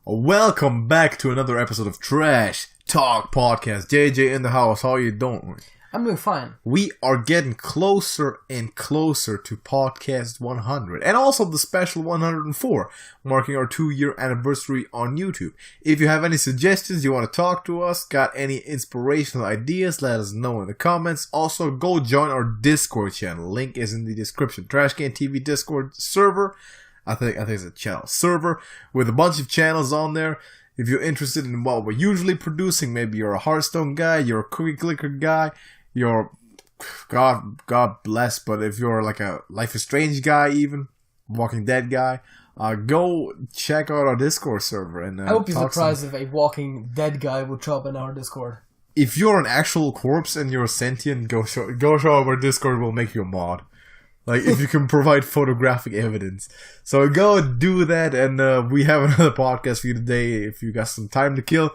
Welcome back to another episode of Trash Talk Podcast. JJ in the house, how you doing? I'm doing fine. We are getting closer and closer to podcast 100 and also the special 104, marking our 2-year anniversary on YouTube. If you have any suggestions, you want to talk to us, got any inspirational ideas, let us know in the comments. Also, go join our Discord channel. Link is in the description. TrashcanTV Discord server. I think it's a channel server with a bunch of channels on there. If you're interested in what we're usually producing, maybe you're a Hearthstone guy, you're a cookie clicker guy, you're God bless, but if you're like a Life is Strange guy, even Walking Dead guy, go check out our Discord server. And I would be surprised if a Walking Dead guy would show up in our Discord. If you're an actual corpse and you're sentient, go show up our Discord. We'll make you a mod. Like, if you can provide photographic evidence. So go do that, and we have another podcast for you today. If you got some time to kill,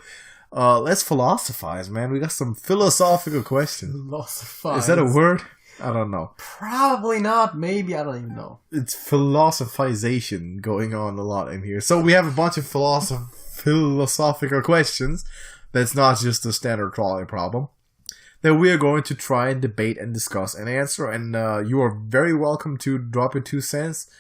let's philosophize, man. We got some philosophical questions. Philosophize? Is that a word? I don't know. Probably not. Maybe. I don't even know. It's philosophization going on a lot in here. So we have a bunch of philosophical questions. That's not just a standard trolley problem. That we are going to try and debate and discuss and answer. And you are very welcome to drop your 2 cents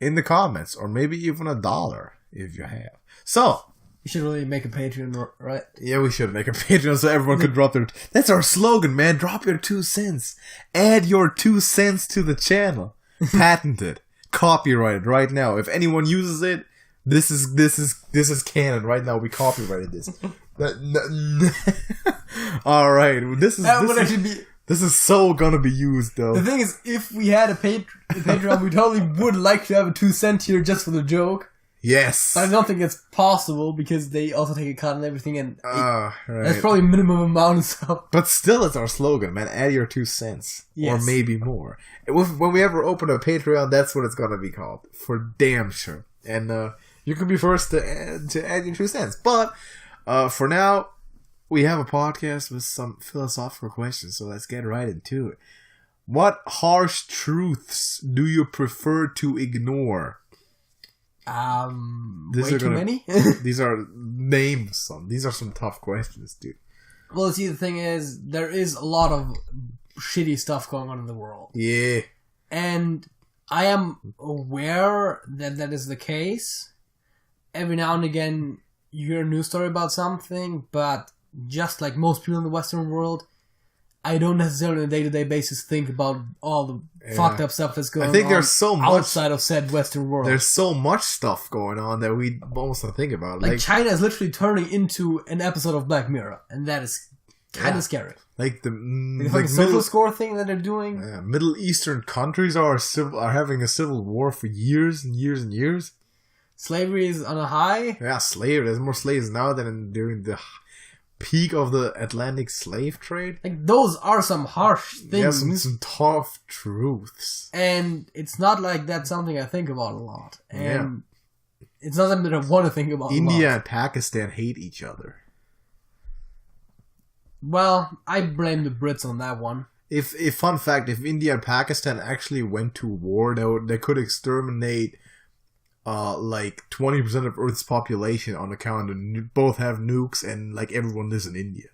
in the comments. Or maybe even $1 if you have. So, we should really make a Patreon, right? Yeah, we should make a Patreon so everyone could drop their... That's our slogan, man. Drop your 2 cents. Add your 2 cents to the channel. Patented. Copyrighted right now. If anyone uses it, this is canon right now. We copyrighted this. All right, this is so gonna be used though. The thing is, if we had a Patreon, we totally would like to have a 2 cent here just for the joke. Yes, but I don't think it's possible because they also take a cut and everything, and right. That's probably minimum amount and stuff. But still, it's our slogan, man. Add your 2 cents, yes. Or maybe more. When we ever open a Patreon, that's what it's gonna be called, for damn sure. And you can be first to add your 2 cents. But for now, we have a podcast with some philosophical questions, so let's get right into it. What harsh truths do you prefer to ignore? Way too many? These are some. These are some tough questions, dude. Well, see, the thing is, there is a lot of shitty stuff going on in the world. Yeah. And I am aware that that is the case. Every now and again, you hear a news story about something, but just like most people in the Western world, I don't necessarily on a day-to-day basis think about all the fucked up stuff that's going on. I think there's so much outside of said Western world. There's so much stuff going on that we almost don't think about. Like China is literally turning into an episode of Black Mirror, and that is kind of scary. Like the social score thing that they're doing. Yeah, Middle Eastern countries are having a civil war for years and years and years. Slavery is on a high. Yeah, slavery. There's more slaves now than during the peak of the Atlantic slave trade. Like, those are some harsh things. Yeah, some tough truths. And it's not like that's something I think about a lot. And it's not something that I want to think about a lot. India and Pakistan hate each other. Well, I blame the Brits on that one. Fun fact, if India and Pakistan actually went to war, they could exterminate like 20% of Earth's population on account of both have nukes and like everyone lives in India.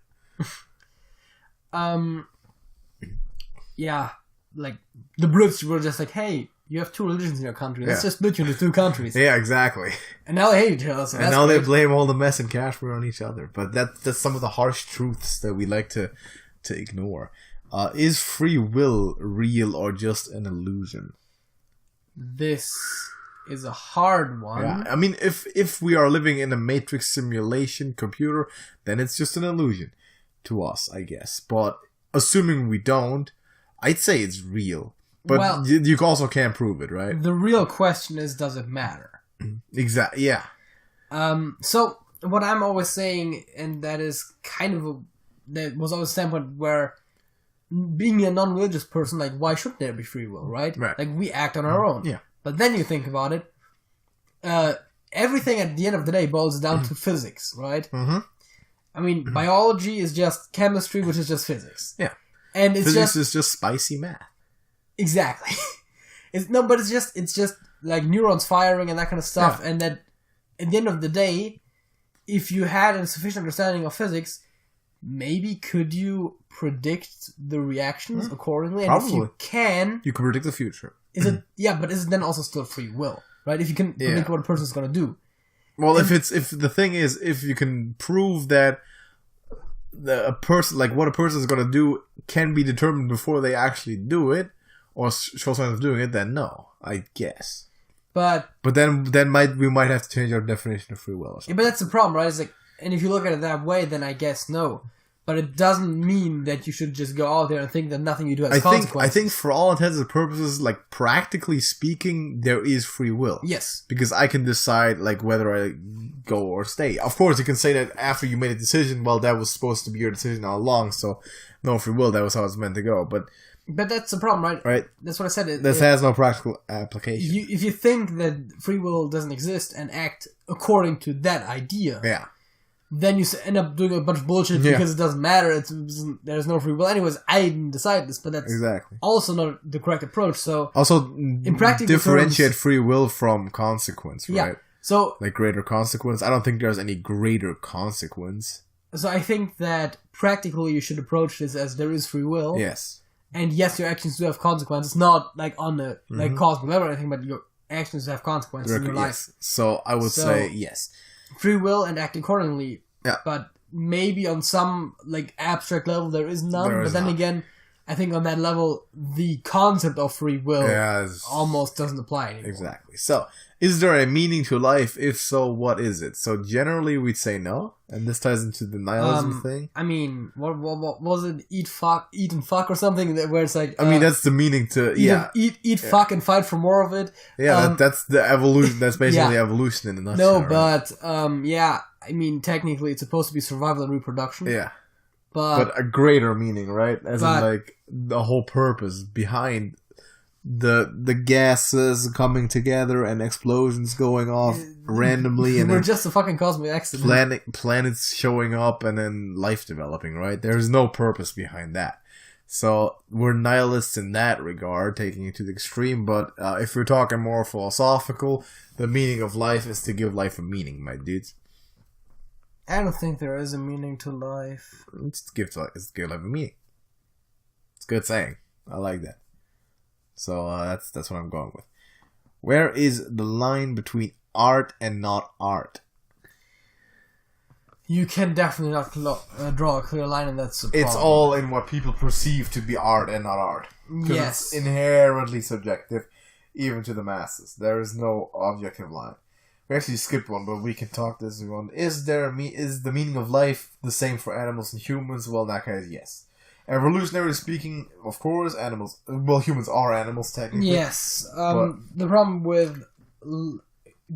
Yeah, like the Brits were just like, hey, you have 2 religions in your country. Let's just split you into 2 countries. Yeah, exactly. And now they hate each other. So and now they blame all the mess in Kashmir on each other. But that's some of the harsh truths that we like to ignore. Is free will real or just an illusion? This is a hard one. Yeah, I mean, if we are living in a matrix simulation computer, then it's just an illusion to us, I guess. But assuming we don't, I'd say it's real. But you also can't prove it, right? The real question is, does it matter? Exactly. Yeah. So what I'm always saying, and that is kind of that was always a standpoint where being a non-religious person, like, why should there be free will, right? Like, we act on our own. Yeah. But then you think about it, everything at the end of the day boils down to physics, right? Mm-hmm. I mean, biology is just chemistry, which is just physics. Yeah. And it's physics is just spicy math. Exactly. But it's just like neurons firing and that kind of stuff, and that at the end of the day, if you had a sufficient understanding of physics, maybe could you predict the reactions accordingly? And Probably. if you can... You can predict the future. Is it but is it then also still free will? Right? If you can predict what a person's going to do. Well, if the thing is, if you can prove that a person, like what a person is going to do can be determined before they actually do it, or show signs of doing it, then no, I guess. But then we might have to change our definition of free will. Or something. Yeah, but that's the problem, right? It's like, and if you look at it that way, then I guess no. But it doesn't mean that you should just go out there and think that nothing you do has consequences. I think for all intents and purposes, like practically speaking, there is free will. Yes. Because I can decide like whether I go or stay. Of course, you can say that after you made a decision, well, that was supposed to be your decision all along, so no free will, that was how it's meant to go. But that's the problem, right? Right. That's what I said. This has no practical application. If you think that free will doesn't exist and act according to that idea... Yeah. Then you end up doing a bunch of bullshit because it doesn't matter. There's no free will. Anyways, I didn't decide this, but that's also not the correct approach. So also, in practical differentiate terms, free will from consequence, right? Yeah. So, like greater consequence. I don't think there's any greater consequence. So I think that practically you should approach this as there is free will. Yes. And yes, your actions do have consequences. Not like on a like cosmic level or anything, but your actions have consequences in your life. So I would say yes. Free will and act accordingly. Yeah. But maybe on some like abstract level there is none. But then again, I think on that level the concept of free will almost doesn't apply anymore. Exactly. So is there a meaning to life? If so, what is it? So generally we'd say no. And this ties into the nihilism thing. I mean, what was it? Eat and fuck or something where it's like... I mean, that's the meaning to... Eat, fuck, and fight for more of it. Yeah, that's the evolution. That's basically evolution in a nutshell. No, but, I mean, technically it's supposed to be survival and reproduction. Yeah. But a greater meaning, right? As in, like, the whole purpose behind the gases coming together and explosions going off randomly, and we're just a fucking cosmic accident. Planets showing up and then life developing, right? There's no purpose behind that. So we're nihilists in that regard, taking it to the extreme. But if we're talking more philosophical, the meaning of life is to give life a meaning, my dudes. I don't think there is a meaning to life. It's give life a meaning. It's a good saying. I like that. So that's what I'm going with. Where is the line between art and not art? You can definitely not draw a clear line, and that's the problem. It's all in what people perceive to be art and not art. Yes. It's inherently subjective, even to the masses. There is no objective line. We actually skipped one, but we can talk this one. Is the meaning of life the same for animals and humans? Well, in that case, yes. Evolutionarily speaking, of course, humans are animals, technically. Yes. The problem with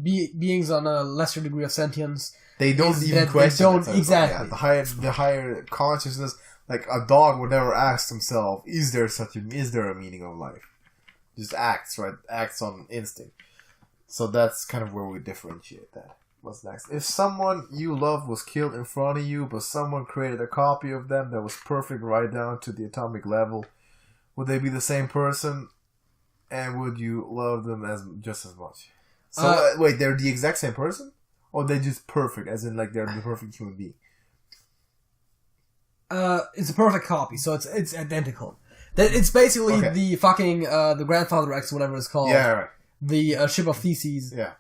beings on a lesser degree of sentience... They don't even question it. Exactly. Yeah, the higher consciousness, like a dog would never ask himself, is there a meaning of life? Just acts, right? Acts on instinct. So that's kind of where we differentiate that. What's next? If someone you love was killed in front of you, but someone created a copy of them that was perfect right down to the atomic level, would they be the same person? And would you love them just as much? So wait, they're the exact same person? Or they're just perfect, as in like they're the perfect human being? It's a perfect copy, so it's identical. It's basically the fucking the Grandfather X, whatever it's called. Yeah, right. The Ship of Theses. Yeah.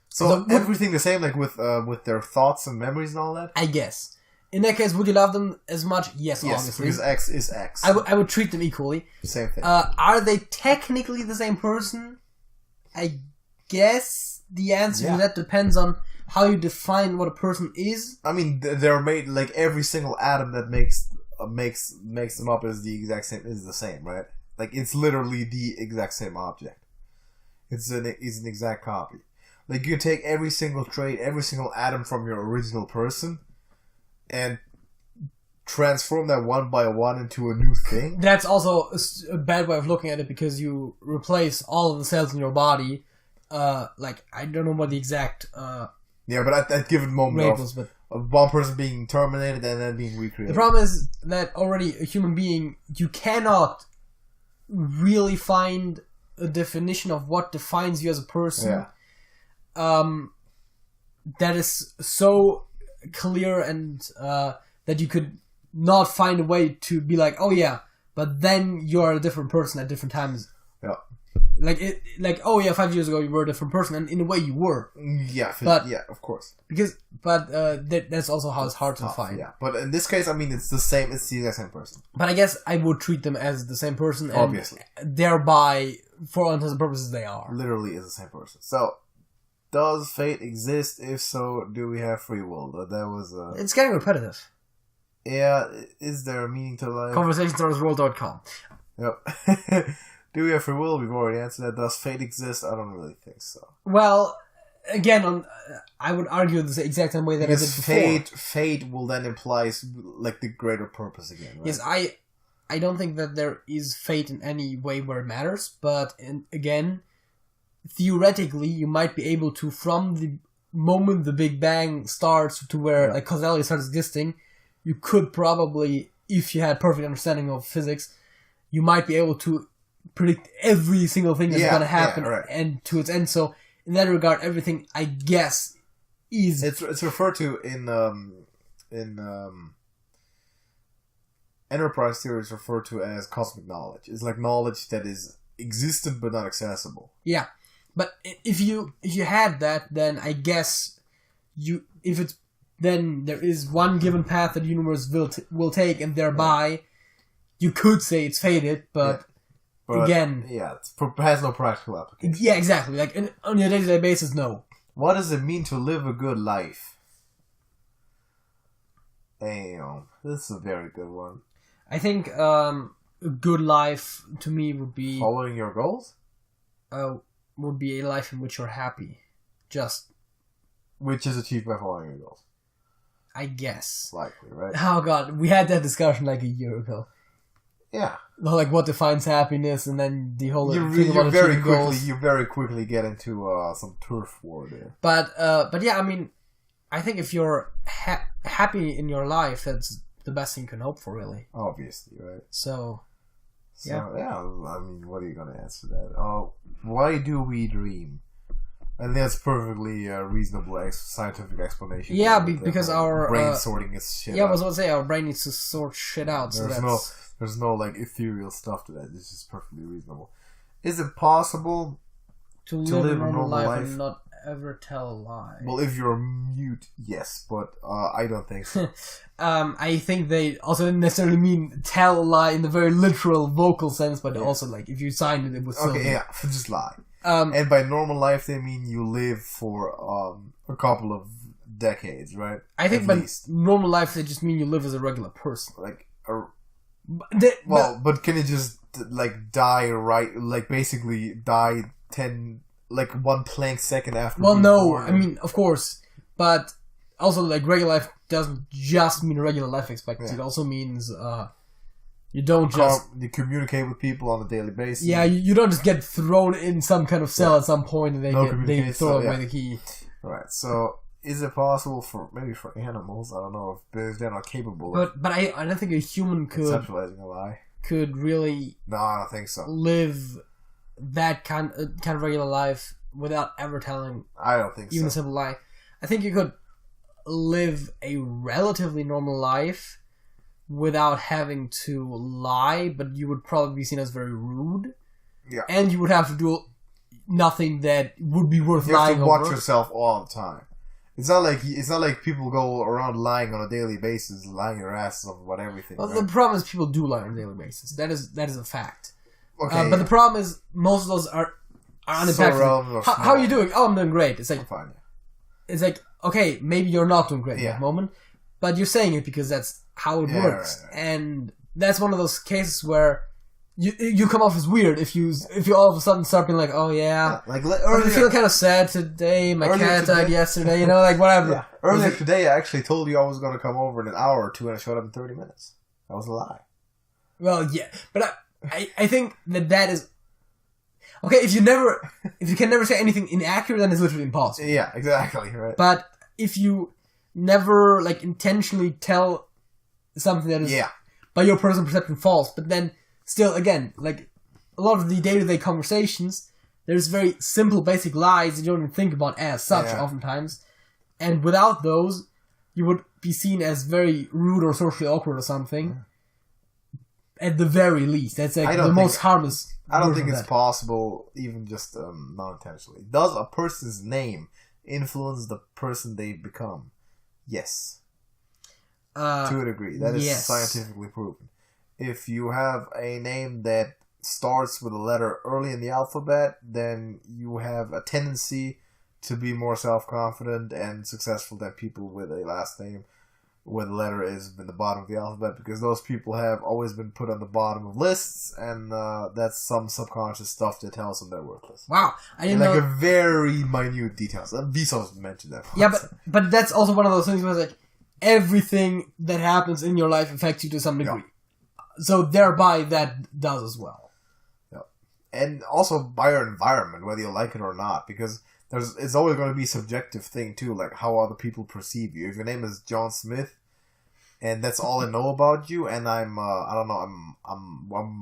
So everything the same, like with their thoughts and memories and all that? I guess. In that case, would you love them as much? Yes, obviously. Because X is X. I would treat them equally. Same thing. Are they technically the same person? I guess the answer to that depends on how you define what a person is. I mean, they're made, like, every single atom that makes them up is the same, right? Like, it's literally the exact same object. It's an exact copy. Like, you take every single trait, every single atom from your original person, and transform that one by one into a new thing. That's also a bad way of looking at it, because you replace all of the cells in your body. Like, I don't know what the exact... yeah, but at that given moment of one person being terminated and then being recreated. The problem is that already a human being, you cannot really find a definition of what defines you as a person. Yeah. that is so clear and that you could not find a way to be like, oh yeah, but then you're a different person at different times. Yeah. Oh yeah, 5 years ago you were a different person, and in a way you were. Yeah, of course. But that's also how it's hard to find. Yeah, but in this case, I mean, it's the same. It's the exact same person. But I guess I would treat them as the same person, and obviously, thereby, for all intents and purposes, they are literally is the same person. So, does fate exist? If so, do we have free will? That was. It's getting repetitive. Yeah, is there a meaning to life? Conversationsartsworld.com. Yep. Do we have free will? We've already answered that. Does fate exist? I don't really think so. Well, again, I would argue the exact same way that because I did before. Fate will then implies like the greater purpose again, right? Yes, I don't think that there is fate in any way where it matters, but again, theoretically, you might be able to, from the moment the Big Bang starts to where like causality starts existing, you could probably, if you had perfect understanding of physics, you might be able to predict every single thing that's going to happen and to its end. So in that regard, everything, I guess, is it's referred to in enterprise theory is referred to as cosmic knowledge. It's like knowledge that is existent but not accessible. Yeah, but if you had that, then I guess then there is one given path that the universe will take, and thereby you could say it's fated, but again... Yeah, it has no practical application. Yeah, exactly. Like, on a day-to-day basis, no. What does it mean to live a good life? Damn, this is a very good one. I think a good life, to me, would be... Following your goals? Would be a life in which you're happy. Which is achieved by following your goals. I guess. Likely, right? Oh god, we had that discussion like a year ago. Yeah. Like what defines happiness, and then the whole you very quickly get into some turf war there. But yeah, I mean, I think if you're happy in your life, that's the best thing you can hope for, really. Obviously, right? So yeah. I mean, what are you gonna answer that? Why do we dream? And that's perfectly reasonable scientific explanation. Yeah, because our brain sorting its shit. Yeah, I was about to say our brain needs to sort shit out. There's no like ethereal stuff to that. It's just perfectly reasonable. Is it possible to live a normal life and not ever tell a lie? Well, if you're mute, yes, but I don't think so. I think they also didn't necessarily mean tell a lie in the very literal vocal sense, but also like if you signed it, it would still just lie. And by normal life, they mean you live for a couple of decades, right? I think by normal life, they just mean you live as a regular person. Like but can you just like die basically die 1 plank second after? Well, no, born? I mean, of course, but also like regular life doesn't just mean regular life expectancy. It also means you don't you communicate with people on a daily basis. Yeah, you don't just get thrown in some kind of cell at some point and they throw away the key. Right. So, is it possible for animals? I don't know if they're not capable. But I don't think a human could conceptualizing a lie. Could really. No, I don't think so. Live that kind of regular life without ever telling. I don't think even a simple lie. I think you could live a relatively normal life without having to lie, but you would probably be seen as very rude. Yeah. And you would have to do nothing that would be worth lying over. You have to watch yourself all the time. It's not like people go around lying on a daily basis, lying your asses off about everything. Well, right? the problem is people do lie on a daily basis. That is a fact. Okay. But the problem is most of those are unimpactful. How are you doing? Oh, I'm doing great. It's like, fine. It's like, okay, maybe you're not doing great at that moment, but you're saying it because that's how it works. Right. And that's one of those cases where you come off as weird if you all of a sudden start being like, oh yeah, like I feel kind of sad today. My cat died yesterday. Like whatever. Yeah. Earlier today, I actually told you I was going to come over in an hour or two, and I showed up in 30 minutes. That was a lie. Well, yeah, but I think that is okay. If you can never say anything inaccurate, then it's literally impossible. Yeah, exactly. Right. But if you never intentionally tell something that is by your personal perception false, but then still, again, like a lot of the day-to-day conversations, there's very simple, basic lies that you don't even think about as such oftentimes. And without those, you would be seen as very rude or socially awkward or something. At the very least. That's like the most harmless. I don't think it's possible, even just non-intentionally. Does a person's name influence the person they become? Yes. To a degree. That is scientifically proven. If you have a name that starts with a letter early in the alphabet, then you have a tendency to be more self-confident and successful than people with a last name where the letter is in the bottom of the alphabet, because those people have always been put on the bottom of lists, and that's some subconscious stuff that tells them they're worthless. Wow, I didn't know. Like a very minute details. Vsauce mentioned that. Yeah, but that's also one of those things where it's like everything that happens in your life affects you to some degree. Yeah. So thereby that does as well. Yeah, and also by your environment, whether you like it or not, because it's always going to be a subjective thing too, like how other people perceive you. If your name is John Smith, and that's all I know about you, and I'm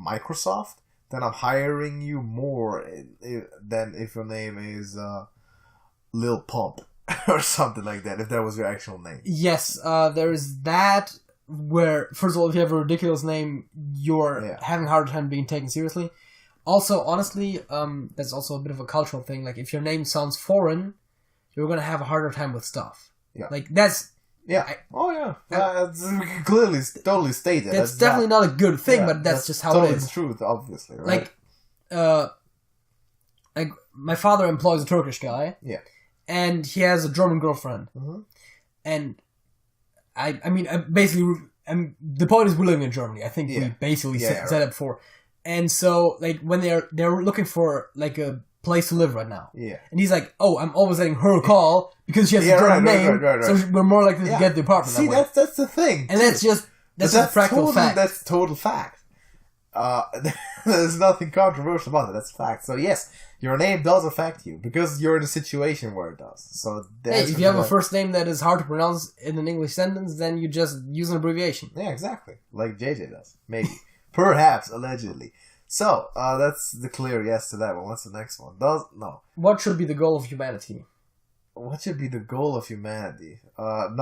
Microsoft, then I'm hiring you more than if your name is Lil Pump or something like that. If that was your actual name. Yes, there is that. Where first of all, if you have a ridiculous name, you're having a hard time being taken seriously. Also, honestly, that's also a bit of a cultural thing. Like, if your name sounds foreign, you're going to have a harder time with stuff. Yeah. Like, that's... Yeah. We can clearly, totally state that. That's definitely not a good thing, but that's just how it is. It's truth, obviously, right? Like, my father employs a Turkish guy. Yeah. And he has a German girlfriend. Mm-hmm. And, the point is we're living in Germany. I think we basically said it before. And so, like, when they're looking for, like, a place to live right now. Yeah. And he's like, oh, I'm always letting her call because she has a German name. Right. So we're more likely to get the apartment. See, that's the thing. And that's just a practical fact. That's total fact. There's nothing controversial about it. That's fact. So, yes, your name does affect you because you're in a situation where it does. So, if you have a first name that is hard to pronounce in an English sentence, then you just use an abbreviation. Yeah, exactly. Like JJ does. Maybe. Perhaps, allegedly. So, that's the clear yes to that one. What's the next one? No. What should be the goal of humanity? What should be the goal of humanity? To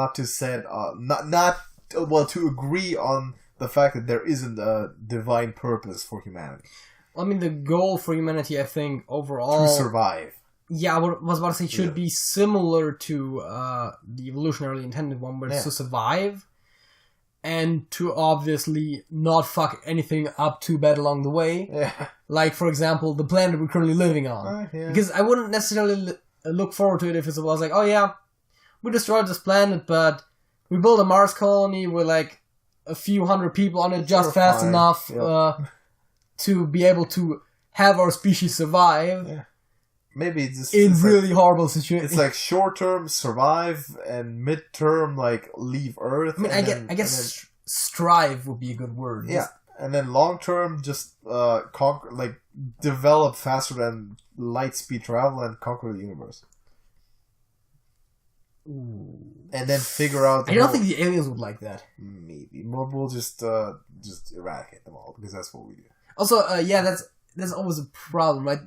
agree on the fact that there isn't a divine purpose for humanity. I mean, the goal for humanity, I think, overall... To survive. Yeah, I was about to say, should be similar to the evolutionarily intended one, where it's to survive. And to obviously not fuck anything up too bad along the way. Yeah. Like, for example, the planet we're currently living on. Because I wouldn't necessarily look forward to it if it was like, oh yeah, we destroyed this planet, but we built a Mars colony with like a few hundred people on it just fast enough to be able to have our species survive. Yeah. Maybe it's really horrible situations. It's like short-term survive and mid-term like leave Earth. I mean, I guess strive would be a good word. Yeah, and then long-term just conquer, like develop faster than light speed travel and conquer the universe. Ooh. And then figure out. I don't think the aliens would like that. Maybe we'll just eradicate them all because that's what we do. Also, that's always a problem, right?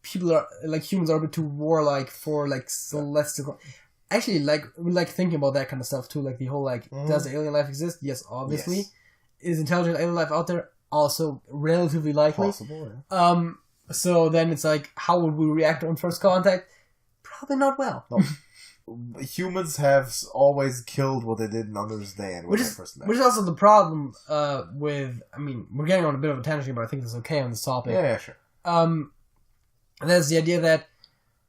People are like humans are a bit too warlike for like celestial. Actually, we like thinking about that kind of stuff too. Like the whole like, does alien life exist? Yes, obviously. Yes. Is intelligent alien life out there? Also relatively likely. Possible. Yeah. So then it's like, how would we react on first contact? Probably not well. No. Humans have always killed what they didn't understand. Which is also the problem with. I mean, we're getting on a bit of a tangent, but I think it's okay on this topic. Yeah, sure. And that's the idea that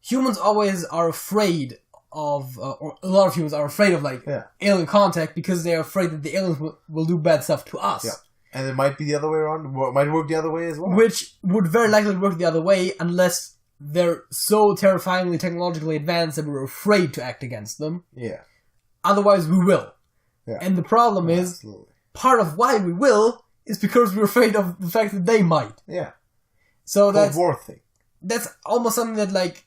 humans always are afraid of, or a lot of humans are afraid of, like, alien contact because they're afraid that the aliens will do bad stuff to us. Yeah. And it might be the other way around. It might work the other way as well. Which would very likely work the other way unless they're so terrifyingly technologically advanced that we're afraid to act against them. Yeah. Otherwise, we will. Yeah. And the problem is, part of why we will is because we're afraid of the fact that they might. Yeah. So that's... War thing. That's almost something that, like,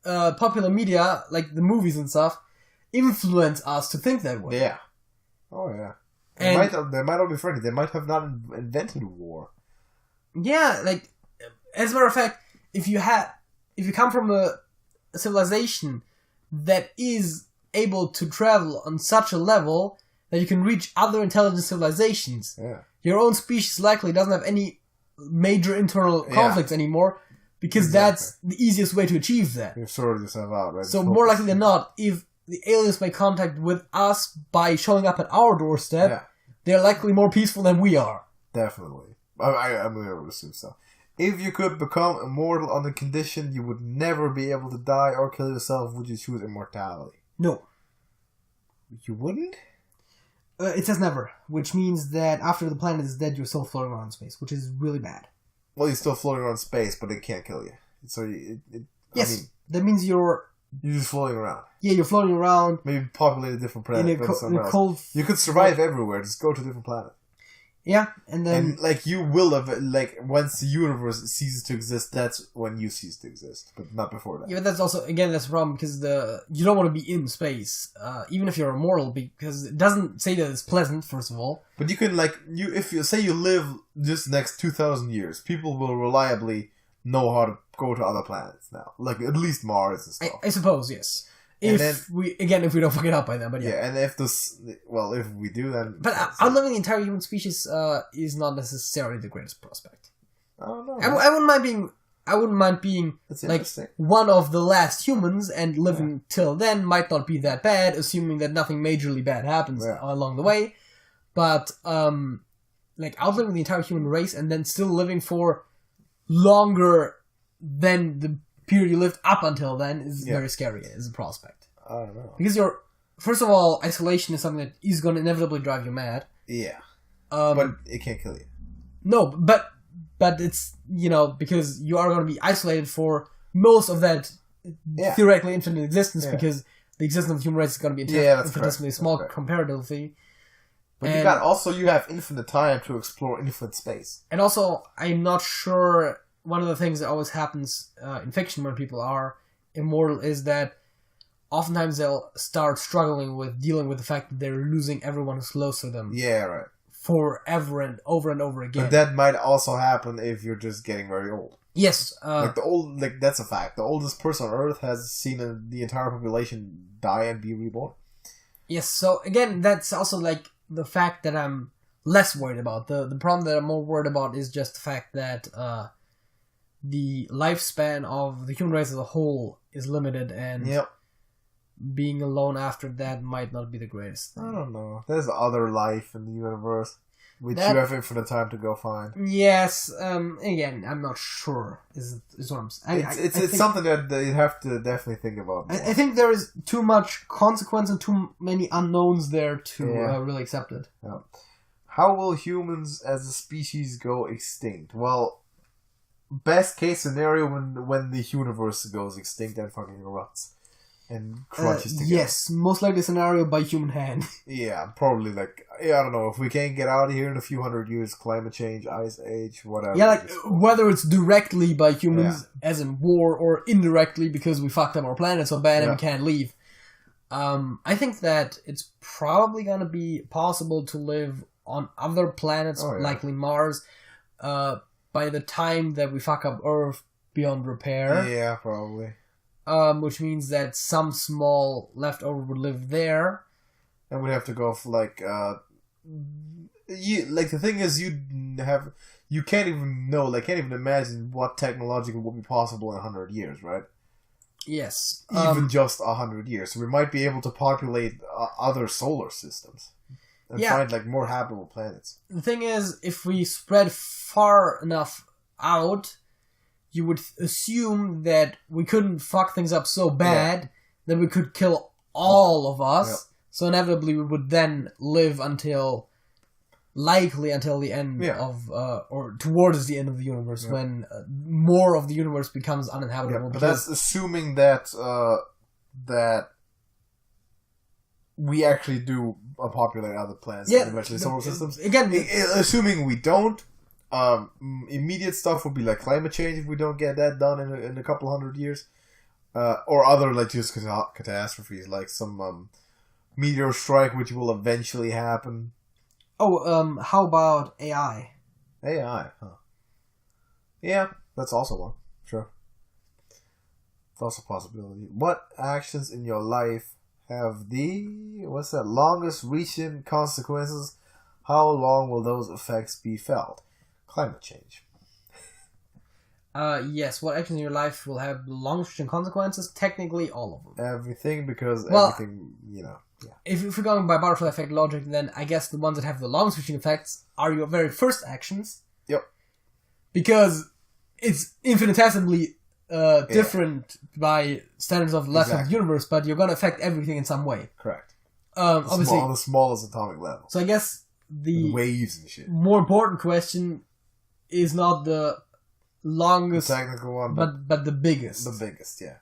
popular media, like the movies and stuff, influence us to think that way. Yeah. Oh, yeah. They might not be friendly. They might have not invented war. Yeah, like, as a matter of fact, if you come from a civilization that is able to travel on such a level that you can reach other intelligent civilizations. Yeah. Your own species likely doesn't have any major internal conflicts anymore, because that's the easiest way to achieve that. You've sorted yourself out, right? So more likely than not, if the aliens make contact with us by showing up at our doorstep, they're likely more peaceful than we are. Definitely. I'm going to assume so. If you could become immortal on the condition you would never be able to die or kill yourself, would you choose immortality? No. You wouldn't? It says never, which means that after the planet is dead, you're still floating around in space, which is really bad. Well, you're still floating around space, but it can't kill you. So yes, that means you're just floating around. Yeah, you're floating around. Maybe populate a different planet. In a cold. You could survive everywhere. Just go to a different planet. Yeah, and then you will have once the universe ceases to exist, that's when you cease to exist, but not before that. Yeah, but that's also that's the problem, because you don't want to be in space, even if you're immortal, because it doesn't say that it's pleasant. First of all, but you can if you say you live just the next 2,000 years, people will reliably know how to go to other planets now, at least Mars and stuff. I suppose, yes. If we don't fuck it up by then, but yeah. Yeah, and if we do, then... But outliving the entire human species is not necessarily the greatest prospect. I don't know. I wouldn't mind being one of the last humans, and living till then might not be that bad, assuming that nothing majorly bad happens along the way. But outliving the entire human race and then still living for longer than the period you lived up until then is very scary as a prospect. I don't know. Because first of all, isolation is something that is going to inevitably drive you mad. Yeah. But it can't kill you. No, but it's, because you are going to be isolated for most of that theoretically infinite existence, because the existence of the human race is going to be infinitesimally small comparatively. But you have infinite time to explore infinite space. And also, I'm not sure... One of the things that always happens in fiction when people are immortal is that oftentimes they'll start struggling with dealing with the fact that they're losing everyone who's close to them. Yeah, right. Forever and over again. But that might also happen if you're just getting very old. Yes. That's a fact. The oldest person on Earth has seen the entire population die and be reborn. Yes, so again, that's also the fact that I'm less worried about. The problem that I'm more worried about is just the fact that... the lifespan of the human race as a whole is limited, and being alone after that might not be the greatest thing. I don't know. There's other life in the universe, which you have infinite time to go find. Yes. Again, I'm not sure. Is what I'm saying. It's something that you have to definitely think about. I think there is too much consequence and too many unknowns there to really accept it. Yeah. How will humans as a species go extinct? Well, best case scenario when the universe goes extinct and fucking erupts and crunches together. Yes, most likely scenario by human hand. Yeah, probably I don't know, if we can't get out of here in a few hundred years, climate change, ice age, whatever. Yeah, whether it's directly by humans, as in war, or indirectly because we fucked up our planet so bad and we can't leave. I think that it's probably gonna be possible to live on other planets, likely Mars, by the time that we fuck up Earth beyond repair. Yeah, probably. Which means that some small leftover would live there. And we'd have to go for the thing is, you can't even know, can't even imagine what technologically will be possible in 100 years, right? Yes. Even just 100 years. So we might be able to populate other solar systems. And find more habitable planets. The thing is, if we spread far enough out, you would assume that we couldn't fuck things up so bad that we could kill all of us. Yep. So inevitably we would then live until the end of, or towards the end of the universe, when more of the universe becomes uninhabitable. But that's assuming that we actually do populate other planets in eventually solar systems. Again, assuming we don't, immediate stuff would be climate change if we don't get that done in a couple hundred years, or other just catastrophes like some meteor strike, which will eventually happen. Oh, how about AI? AI, huh? Yeah, that's also one. Sure, it's also a possibility. What actions in your life have the what's that? Longest reaching consequences. How long will those effects be felt? Climate change. Yes. What actions in your life will have long-reaching consequences? Technically, all of them. Everything, because everything, Yeah. If you're going by butterfly effect logic, then I guess the ones that have the longest-reaching effects are your very first actions. Yep. Because it's infinitesimally different by standards of the left of the universe, but you're going to affect everything in some way. Correct. Obviously, on the smallest atomic level. So I guess the waves and shit. More important question is not the longest, the technical one, but the biggest. The biggest, yeah.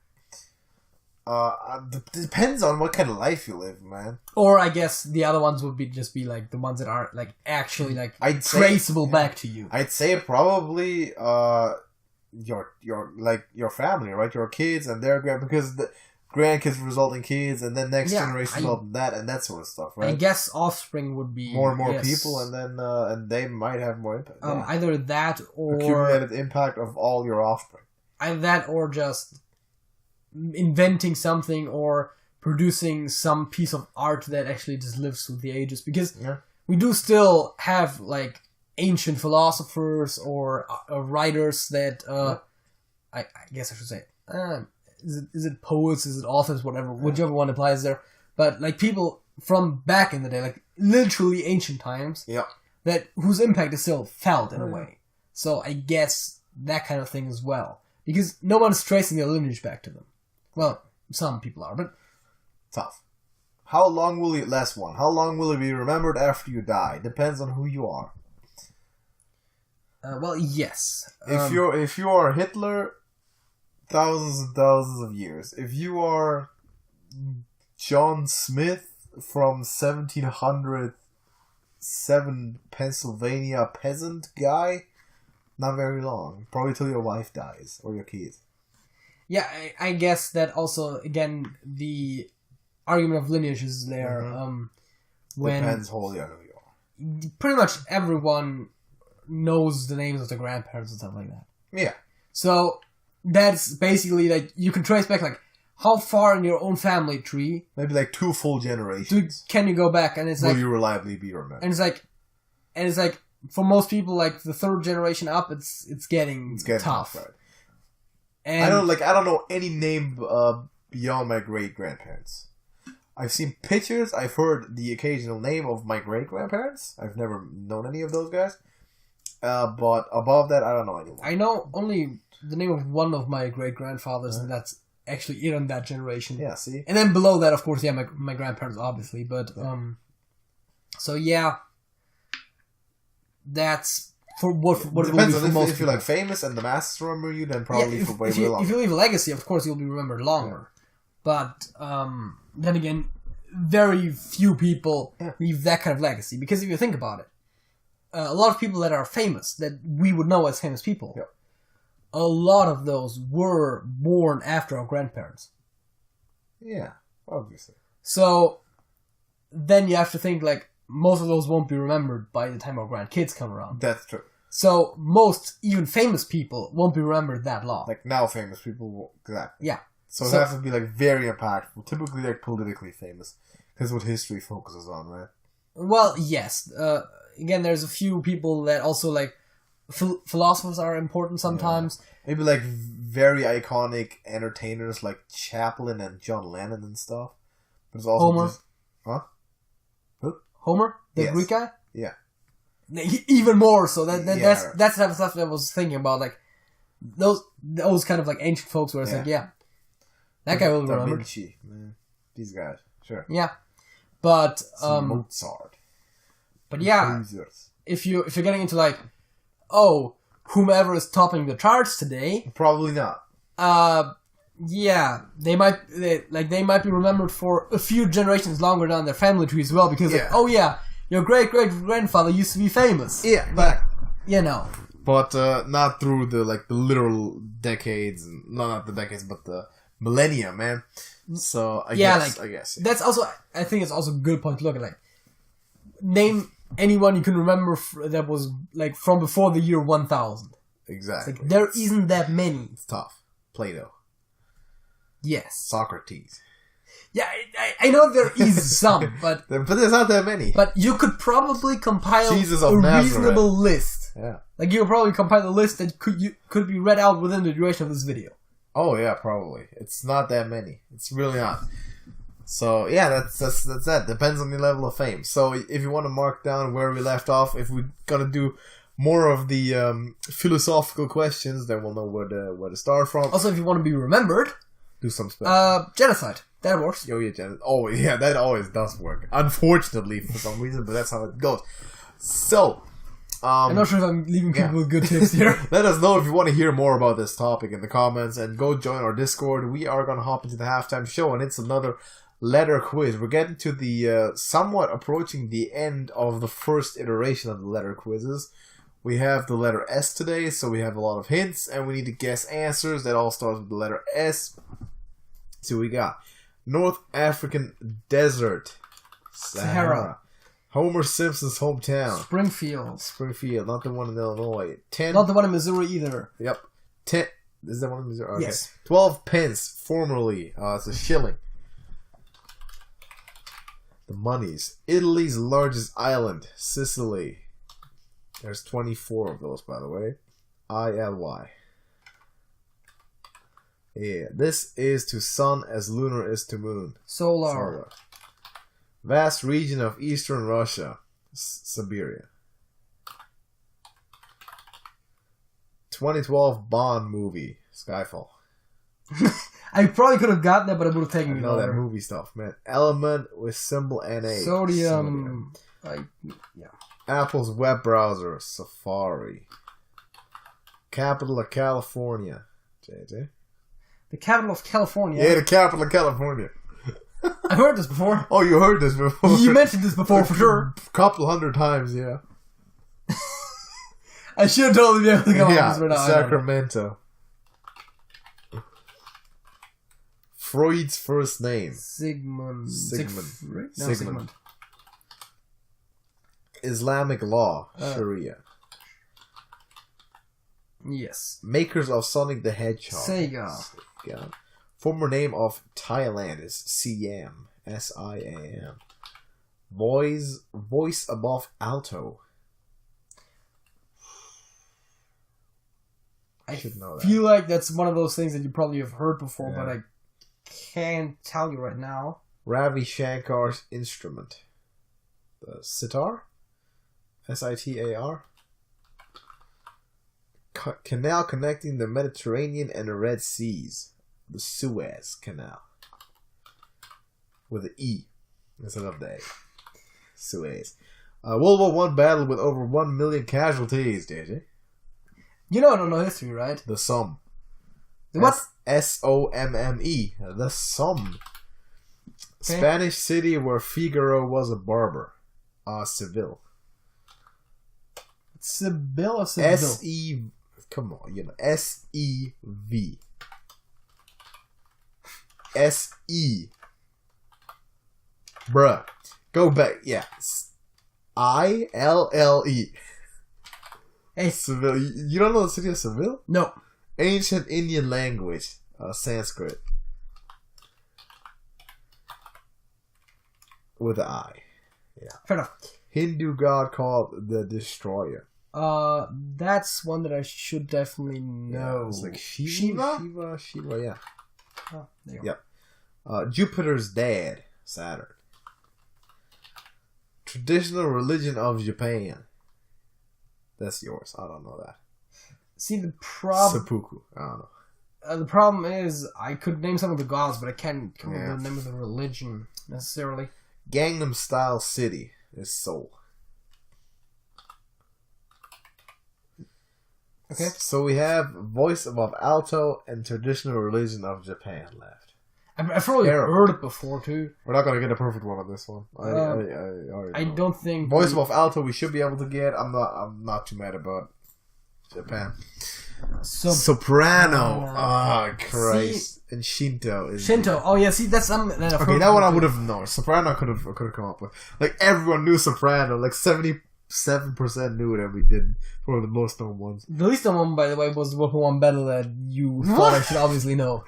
Depends on what kind of life you live, man. Or I guess the other ones would just be like the ones that are like actually like traceable back to you. I'd say probably your family, right? Your kids and their because the grandkids result in kids, and then next generation result in that, and that sort of stuff, right? I guess offspring would be more and more people, and then and they might have more impact. Either that or accumulated impact of all your offspring. Either that or just inventing something or producing some piece of art that actually just lives through the ages, because we do still have like ancient philosophers or writers that I guess I should say is it poets, is it authors, whatever, whichever one applies there, but like people from back in the day, like literally ancient times, that whose impact is still felt in a way. So I guess that kind of thing as well, because no one's tracing their lineage back to them. Well, some people are, but tough. How long will it last? How long will it be remembered after you die? Depends on who you are. Well, yes. If you are Hitler, thousands and thousands of years. If you are John Smith from 1707 Pennsylvania peasant guy, not very long. Probably till your wife dies or your kids. Yeah, I guess that also, again, the argument of lineage is there. When depends wholly on who you are. Pretty much everyone knows the names of their grandparents and stuff like that. Yeah. So that's basically like you can trace back like how far in your own family tree. Maybe like 2 full generations. Can you go back, and it's will you reliably be remembered? And it's like for most people, like the 3rd generation up, it's getting tough. Right. And I don't know any name beyond my great grandparents. I've seen pictures. I've heard the occasional name of my great grandparents. I've never known any of those guys. But above that, I don't know anyone. I know only the name of one of my great grandfathers, and that's actually in that generation. Yeah, see. And then below that, of course, my grandparents, obviously. But so yeah, that's. For what depends on if you're like famous and the masses remember you, then probably for way longer. If you leave a legacy, of course you'll be remembered longer. But then again, very few people leave that kind of legacy, because if you think about it, a lot of people that are famous, that we would know as famous people, a lot of those were born after our grandparents. Yeah, obviously. So then you have to think like, most of those won't be remembered by the time our grandkids come around. That's true. So most, even famous people, won't be remembered that long. Like now famous people won't. Exactly. Yeah. So it has to be like very impactful. Typically like politically famous. Because what history focuses on, right? Well, yes. Again, there's a few people that also like... philosophers are important sometimes. Yeah. Maybe like very iconic entertainers like Chaplin and John Lennon and stuff. But it's also Homer. Homer, the Greek guy? Yeah. Even more so. That's the type of stuff that I was thinking about. Like, those kind of like ancient folks where it's like, that guy will be remembered. Vinci, man. These guys, sure. Yeah. But, Mozart. But yeah, if you're getting into like, whomever is topping the charts today. Probably not. Yeah, they might be remembered for a few generations longer down their family tree as well, because your great grandfather used to be famous. Yeah, but But not through the literal decades, not the decades, but the millennia, man. So I guess that's also, I think it's also a good point to look at. Like, name anyone you can remember that was like from before the year 1000. Exactly. Like, there isn't that many. It's tough. Plato. Yes. Socrates. Yeah, I know there is some, but there's not that many. But you could probably compile Jesus of a Nazareth. reasonable list. Yeah. Like you could probably compile a list that could be read out within the duration of this video. Oh yeah, probably. It's not that many. It's really not. So yeah, that's that. Depends on the level of fame. So if you want to mark down where we left off, if we're gonna do more of the philosophical questions, then we'll know where to start from. Also, if you want to be remembered, do some special. genocide. That works. Oh yeah, oh yeah, that always does work. Unfortunately, for some reason, but that's how it goes. So, I'm not sure if I'm leaving people with good tips here. Let us know if you want to hear more about this topic in the comments, and go join our Discord. We are gonna hop into the halftime show, and it's another letter quiz. We're getting to the somewhat approaching the end of the first iteration of the letter quizzes. We have the letter S today, so we have a lot of hints, and we need to guess answers that all starts with the letter S. So we got North African desert, Sahara. Homer Simpson's hometown, Springfield, not the one in Illinois. 10, not the one in Missouri either. Yep. 10. Is that one in Missouri? Okay. Yes. 12 pence, formerly. It's a shilling. The monies. Italy's largest island, Sicily. There's 24 of those, by the way. ILY. Yeah, this is to sun as lunar is to moon. Solar. Vast region of eastern Russia, Siberia. 2012 Bond movie, Skyfall. I probably could have gotten that, but it would have taken me longer. That movie stuff, man. Element with symbol Na. Sodium. Yeah. Apple's web browser, Safari. Capital of California, JJ. The capital of California. Yeah, the capital of California. I've heard this before. Oh, you heard this before? You mentioned this before for sure. A couple 100 times, yeah. I should totally be able to come up with this right now. Sacramento. Freud's first name. Sigmund. No, Sigmund. Islamic law, Sharia. Yes. Makers of Sonic the Hedgehog. Sega. Former name of Thailand is Siam. Siam. Voice above alto. I should know that. I feel like that's one of those things that you probably have heard before, Yeah. but I can't tell you right now. Ravi Shankar's instrument. The sitar? Sitar? Canal connecting the Mediterranean and the Red Seas. The Suez Canal. With an E instead of the A. Suez. World War I battle with over 1 million casualties, JJ. You know I don't know history, right? The Somme. The what? Somme. The Somme. Okay. Spanish city where Figaro was a barber. Seville. Seville or Seville? Come on, you know. S-E-V. S-E. Bruh. Go back. Yeah. I-L-L-E. Hey. Seville. You don't know the city of Seville? No. Ancient Indian language. Sanskrit. With an I. Yeah. Fair enough. Hindu god called the Destroyer. That's one that I should definitely know. Yeah, it's like Shiva, yeah. Oh, there you go. Yep. Jupiter's dad, Saturn. Traditional religion of Japan. That's yours. I don't know that. See, the problem... Seppuku. I don't know. The problem is, I could name some of the gods, but I can't come up with the name of the religion, necessarily. Gangnam Style City is Seoul. Okay. So we have voice above alto and traditional religion of Japan left. I've probably heard it before too. We're not gonna get a perfect one on this one. I don't think voice above alto we should be able to get. I'm not too mad about Japan. Soprano. Oh Christ. And Shinto is Shinto. Oh yeah, see that's okay. That one I would have known. Soprano I could have come up with. Like everyone knew Soprano. Like 77% knew it, and we didn't. One of the most known ones. The least known one, by the way, was the one battle that you thought I should obviously know.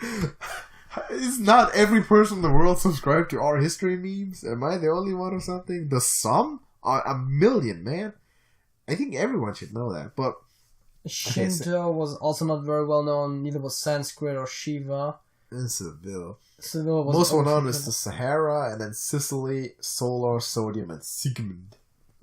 Is not every person in the world subscribed to our history memes? Am I the only one or something? The sum? A million, man. I think everyone should know that, but... Shinto was also not very well known, neither was Sanskrit or Shiva. In Seville. Seville was most well known is the Sahara, and then Sicily, Solar, Sodium, and Sigmund.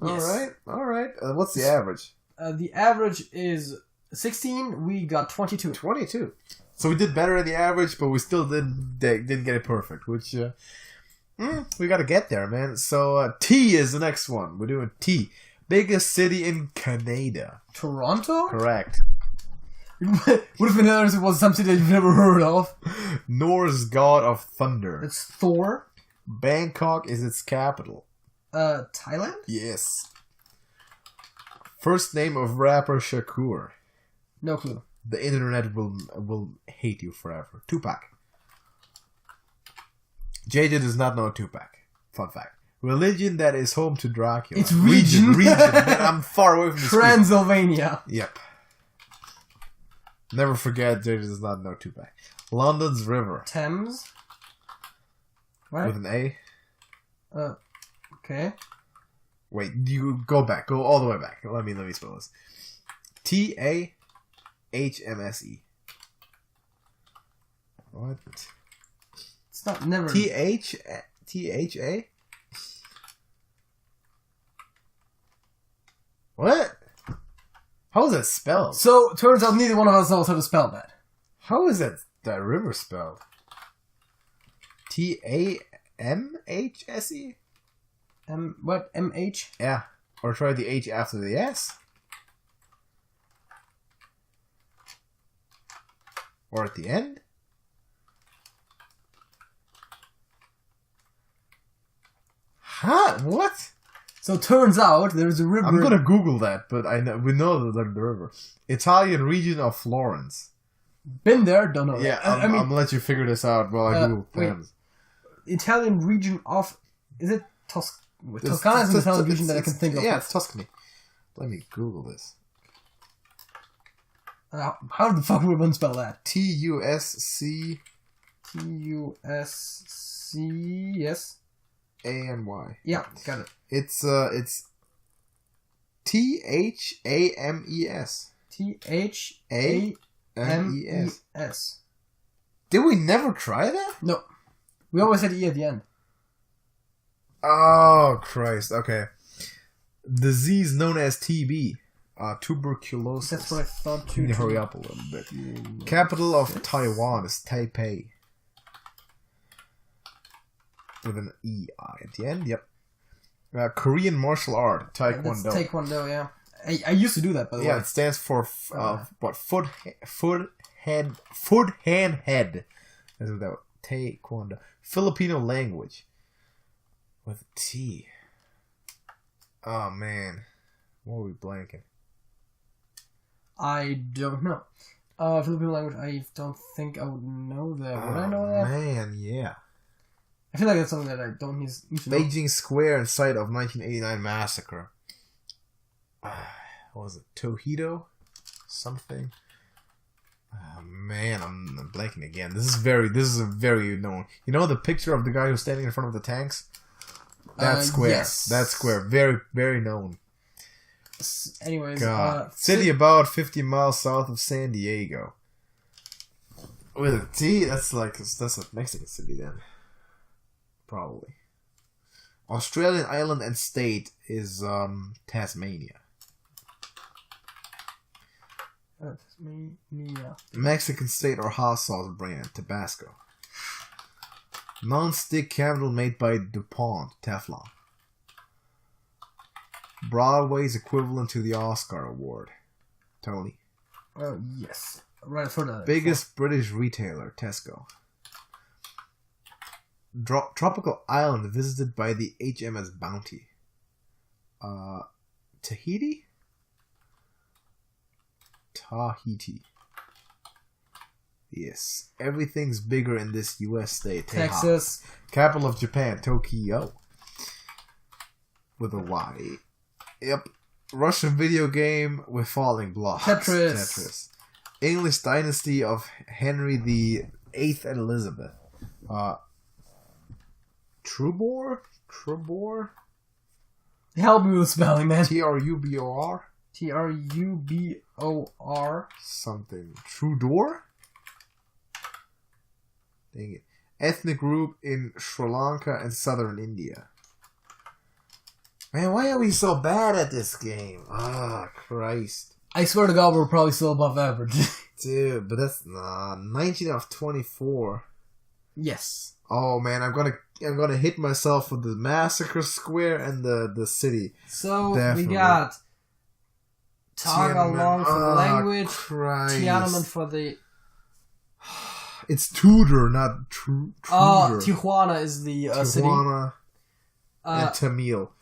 Yes. Alright. What's the average? The average is 16, we got 22. 22. So we did better than the average, but we still didn't get it perfect, which... we gotta get there, man. So, T is the next one. We're doing T. Biggest city in Canada. Toronto? Correct. Would have been better if it was some city that you've never heard of. Norse god of thunder. It's Thor. Bangkok is its capital. Thailand? Yes. First name of rapper Shakur. No clue. The internet will hate you forever. Tupac. JJ does not know Tupac. Fun fact. Religion that is home to Dracula. It's region. Man, I'm far away from the Transylvania. Yep. Never forget, JJ does not know Tupac. London's river. Thames. Right? With an A. Okay. Wait, you go back. Go all the way back. Let me spell this. TAHMSE. What? It's not never. THA? What? How is that spelled? So, turns out neither one of us knows how to spell that. How is that river spelled? TAMHSE? What? MH? Yeah. Or try the H after the S. Or at the end. Huh? What? So turns out there's a river. I'm gonna Google that, but we know the river. Italian region of Florence. Been there, don't know. Yeah, I mean, I'm gonna let you figure this out while I Google Thames. Italian region of... Is it Toscana is an Italian region that I can think of. Yeah, it's Tuscany. Let me Google this. How the fuck would one spell that? TUSC. TUSC. Yes. ANY. Yeah, got it. It's THAMES. THAMES. Did we never try that? No. We always had E at the end. Oh, Christ. Okay. Disease known as TB. Tuberculosis. That's what I thought too. Can you hurry up a little bit? Capital of Taiwan is Taipei. With an E-I at the end, yep. Korean martial art, Taekwondo. That's Taekwondo, yeah. I used to do that, by the way. Yeah, it stands for, what, foot, hand, head. That's what that Taekwondo. Filipino language. With T. Oh, man. What are we blanking? I don't know. Filipino language, I don't think I would know that. Would I know that? Man, yeah. I feel like that's something that I don't need to know. Beijing Square and site of 1989 massacre. What was it? Toledo? Something? Oh, man, I'm blanking again. This is a very known. You know the picture of the guy who's standing in front of the tanks? That square. Yes. That square. Very, very known. Anyways, city about 50 miles south of San Diego. With a T, that's a Mexican city then. Probably. Australian island and state is Tasmania. Tasmania. Mexican state or hot sauce brand, Tabasco. Non-stick candle made by DuPont, Teflon. Broadway's equivalent to the Oscar Award, Tony. Yes. Right for that. Biggest British retailer, Tesco. Tropical island visited by the HMS Bounty. Tahiti? Yes. Everything's bigger in this U.S. state. Texas. Capital of Japan, Tokyo. With a Y. Yep. Russian video game with falling blocks. Tetris. English dynasty of Henry VIII and Elizabeth. Trubor? Help me with spelling, man. Trubor? Trubor. Something. Trudor? Dang it. Ethnic group in Sri Lanka and southern India. Man, why are we so bad at this game? Ah, Christ. I swear to God, we're probably still above average. Dude, but that's 19 out of 24. Yes. Oh man, I'm gonna hit myself with the massacre square and the city. So Definitely. we got Tagalog for the language, Christ. Tiananmen for the. It's Tudor, not Tudor. Tijuana is the city. Tijuana and Tamil.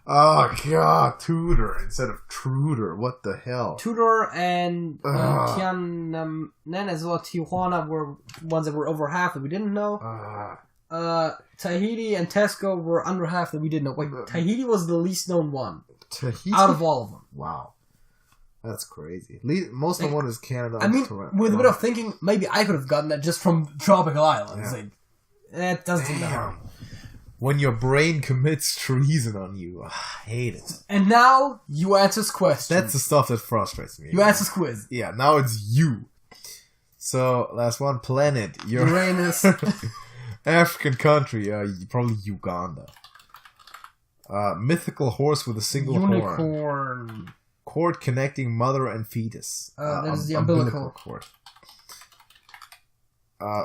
Oh god, Tudor instead of Truder. What the hell? Tudor and Tiananmen as well. Tijuana were ones that were over half that we didn't know. Tahiti and Tesco were under half that we didn't know. Wait, Tahiti was the least known one. Tahiti? Out of all of them. Wow. That's crazy. Most of the one is Canada. I mean, with a bit of thinking, maybe I could have gotten that just from tropical islands. Yeah. Like, that doesn't seem that hard. When your brain commits treason on you, I hate it. And now, you answers question. That's the stuff that frustrates me. You answers quiz. Yeah, now it's you. So, last one, planet. Uranus. African country, probably Uganda. Mythical horse with a single Unicorn. Cord connecting mother and fetus. That is the umbilical cord.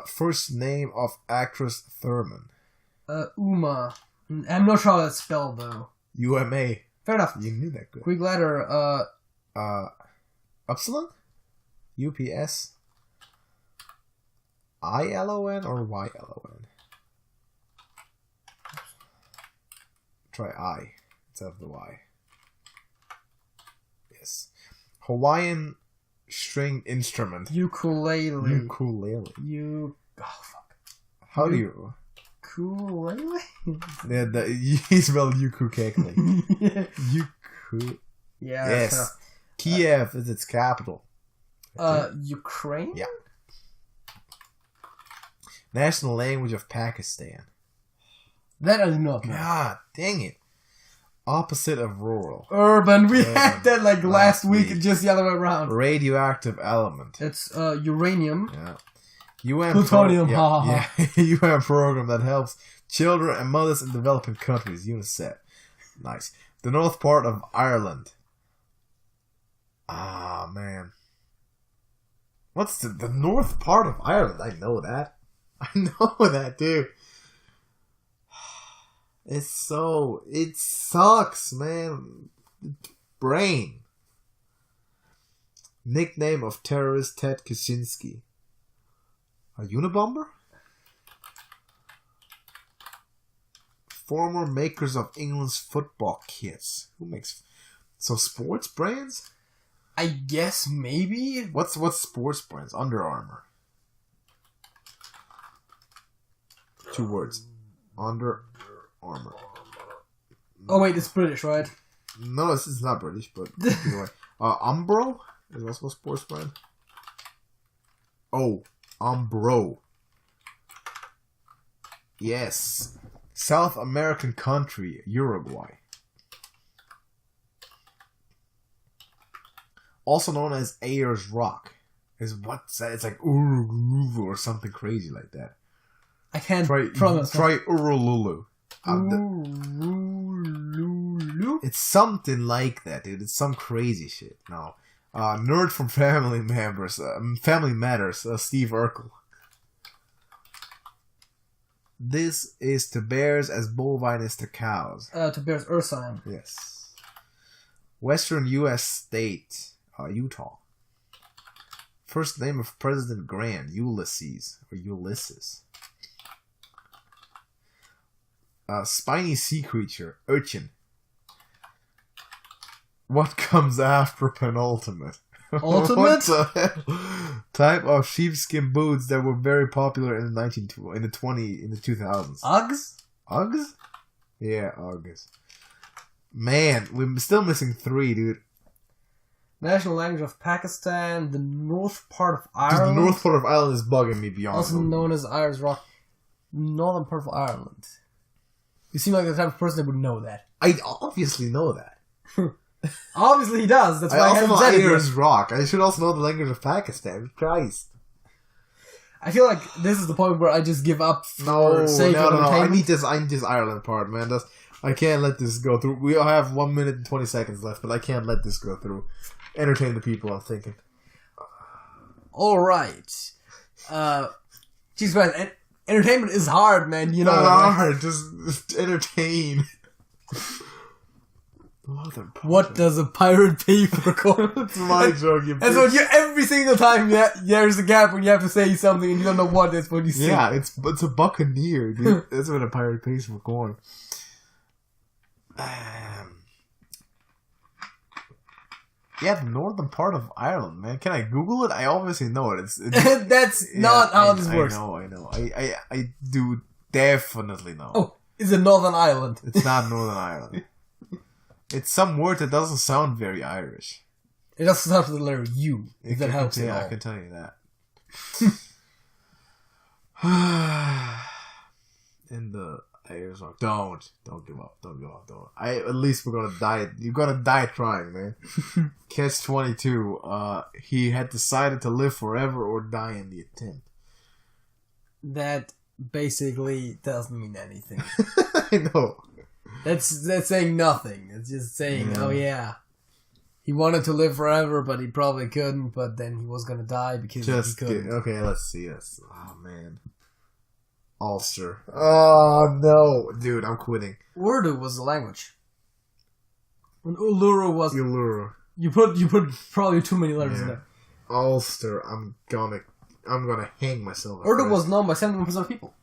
First name of actress Thurman. Uma. I'm not sure how that's spelled, though. UMA. Fair enough. You knew that good. Greek letter, Upsilon? UPS? ILON or YLON? Try I instead of the Y. Yes. Hawaiian stringed instrument. Ukulele. Oh, fuck. How do you... Ukulele? Yeah, you spell ukulele. Yeah. Yes. Kiev is its capital. Ukraine? Yeah. National language of Pakistan. That I do not know. God dang it. Opposite of rural. Urban. We had that like last week, just the other way around. Radioactive element. It's uranium. Yeah. UN Plutonium. UN program that helps children and mothers in developing countries. UNICEF. Nice. The north part of Ireland. Ah, man. What's the north part of Ireland? I know that. I know that, dude. It sucks, man. Brain. Nickname of terrorist Ted Kaczynski. A Unabomber? Former makers of England's football kits. Who makes... So sports brands? I guess maybe? What's sports brands? Under Armour. 2 words. Under Armour. Oh wait, it's British, right? No, this is not British, but anyway. Umbro is also a sports brand. Oh, Umbro. Yes. South American country, Uruguay. Also known as Ayers Rock. Is what's that? It's like Urulu or something crazy like that. I can't pronounce. Try Urululu. Urululu? It's something like that, dude. It's some crazy shit. No. Nerd from Family Matters, Steve Urkel. This is to bears as bovine is to cows. To bears ursine. Yes. Western U.S. state, Utah. First name of President Grant, Ulysses. Spiny sea creature, urchin. What comes after penultimate? Ultimate? What the hell? Type of sheepskin boots that were very popular in the 2000s. Uggs? Uggs? Yeah, Uggs. Man, we're still missing 3, dude. National language of Pakistan, the north part of Ireland. The north part of Ireland is bugging me beyond. Also known as Ayers Rock. Northern part of Ireland. You seem like the type of person that would know that. I obviously know that. Obviously he does. That's why I also haven't know said it Irish yet. rock. I should also know the language of Pakistan. Christ. I feel like this is the point where I just give up for No. sake of I entertainment. need this Ireland part, man. I can't let this go through. We have 1 minute and 20 seconds left, but I can't let this go through. Entertain the people, I'm thinking. Alright. Jesus Christ, entertainment is hard, man. You know Not that, right? hard, just entertain. What does a pirate pay for coal? It's my joke, you And so every single time there's a gap when you have to say something and you don't know what it's what you say. Yeah, it's a buccaneer, dude. That's what a pirate pays for corn. Yeah, the northern part of Ireland, man. Can I Google it? I obviously know it. It's That's not how this works. I know. I do definitely know. Oh, it's a Northern Ireland. It's not Northern Ireland. It's some word that doesn't sound very Irish. It doesn't start with the letter U, if that helps at all. I can tell you that. In the Irish rock. Don't give up. Don't. At least we're gonna die. You're gonna die trying, man. Catch 22. He had decided to live forever or die in the attempt. That basically doesn't mean anything. I know. That's saying nothing. It's just saying, oh yeah, he wanted to live forever, but he probably couldn't. But then he was gonna die because he couldn't. Okay, let's see this. Oh man, Ulster. Oh no, dude, I'm quitting. Urdu was the language. When Uluru was, Uluru. you put probably too many letters in there. Ulster. I'm gonna hang myself. Urdu was known by 71% of people.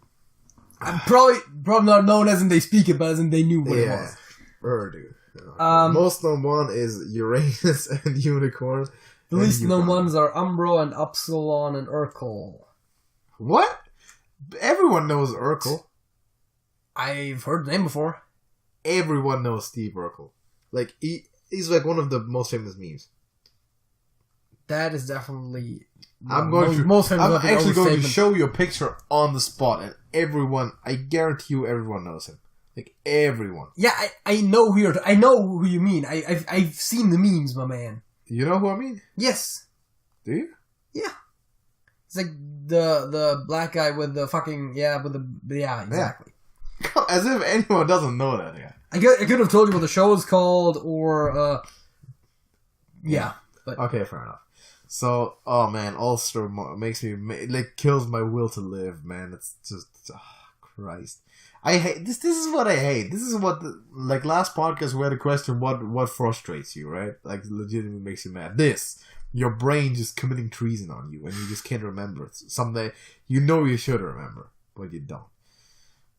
Probably not known as in they speak it, but as in they knew what it was. Urdu. Most known one is Uranus and Unicorn. The least known ones are Umbro and Upsilon and Urkel. What? Everyone knows Urkel. I've heard the name before. Everyone knows Steve Urkel. Like he's like one of the most famous memes. That is definitely. I'm actually going to show you a picture on the spot, and I guarantee you, everyone knows him. Like everyone. Yeah, I know I know who you mean. I've seen the memes, my man. You know who I mean? Yes. Do you? Yeah. It's like the black guy with the fucking exactly. Yeah. As if anyone doesn't know that guy. I could have told you what the show is called, or yeah. But okay, fair enough. So, oh man, Ulster makes me kills my will to live, man. It's just, Christ. I hate this. This is what I hate. This is what last podcast we had a question. What frustrates you, right? Like legitimately makes you mad. Your brain just committing treason on you, and you just can't remember it. Someday you know you should remember, but you don't.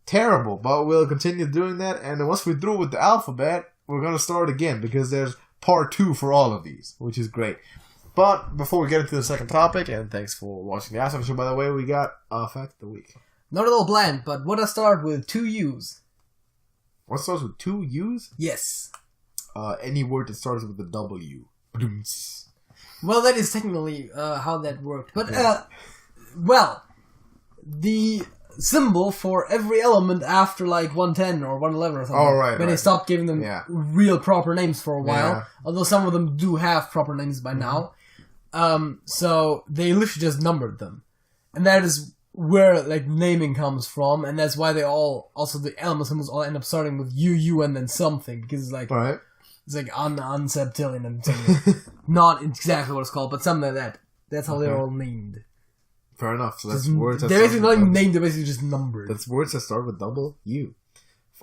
Terrible, but we'll continue doing that. And once we're through with the alphabet, we're gonna start again because there's part 2 for all of these, which is great. But before we get into the second topic, and thanks for watching the Awesome Show, by the way, we got Fact of the Week. Not a little bland, but what I start with 2 U's. What starts with 2 U's? Yes. Any word that starts with a W. Well, that is technically how that worked. But, the symbol for every element after 110 or 111 or something. Oh, right. When they stopped giving them real proper names for a while. Yeah. Although some of them do have proper names by now. So they literally just numbered them. And that is where naming comes from, and that's why they all the element symbols all end up starting with U and then something, because it's right. It's unseptillion and something. Not exactly what it's called, but something like that. That's how they're all named. Fair enough. So that's words. They're basically not even named; they're basically just numbered. That's words that start with double U.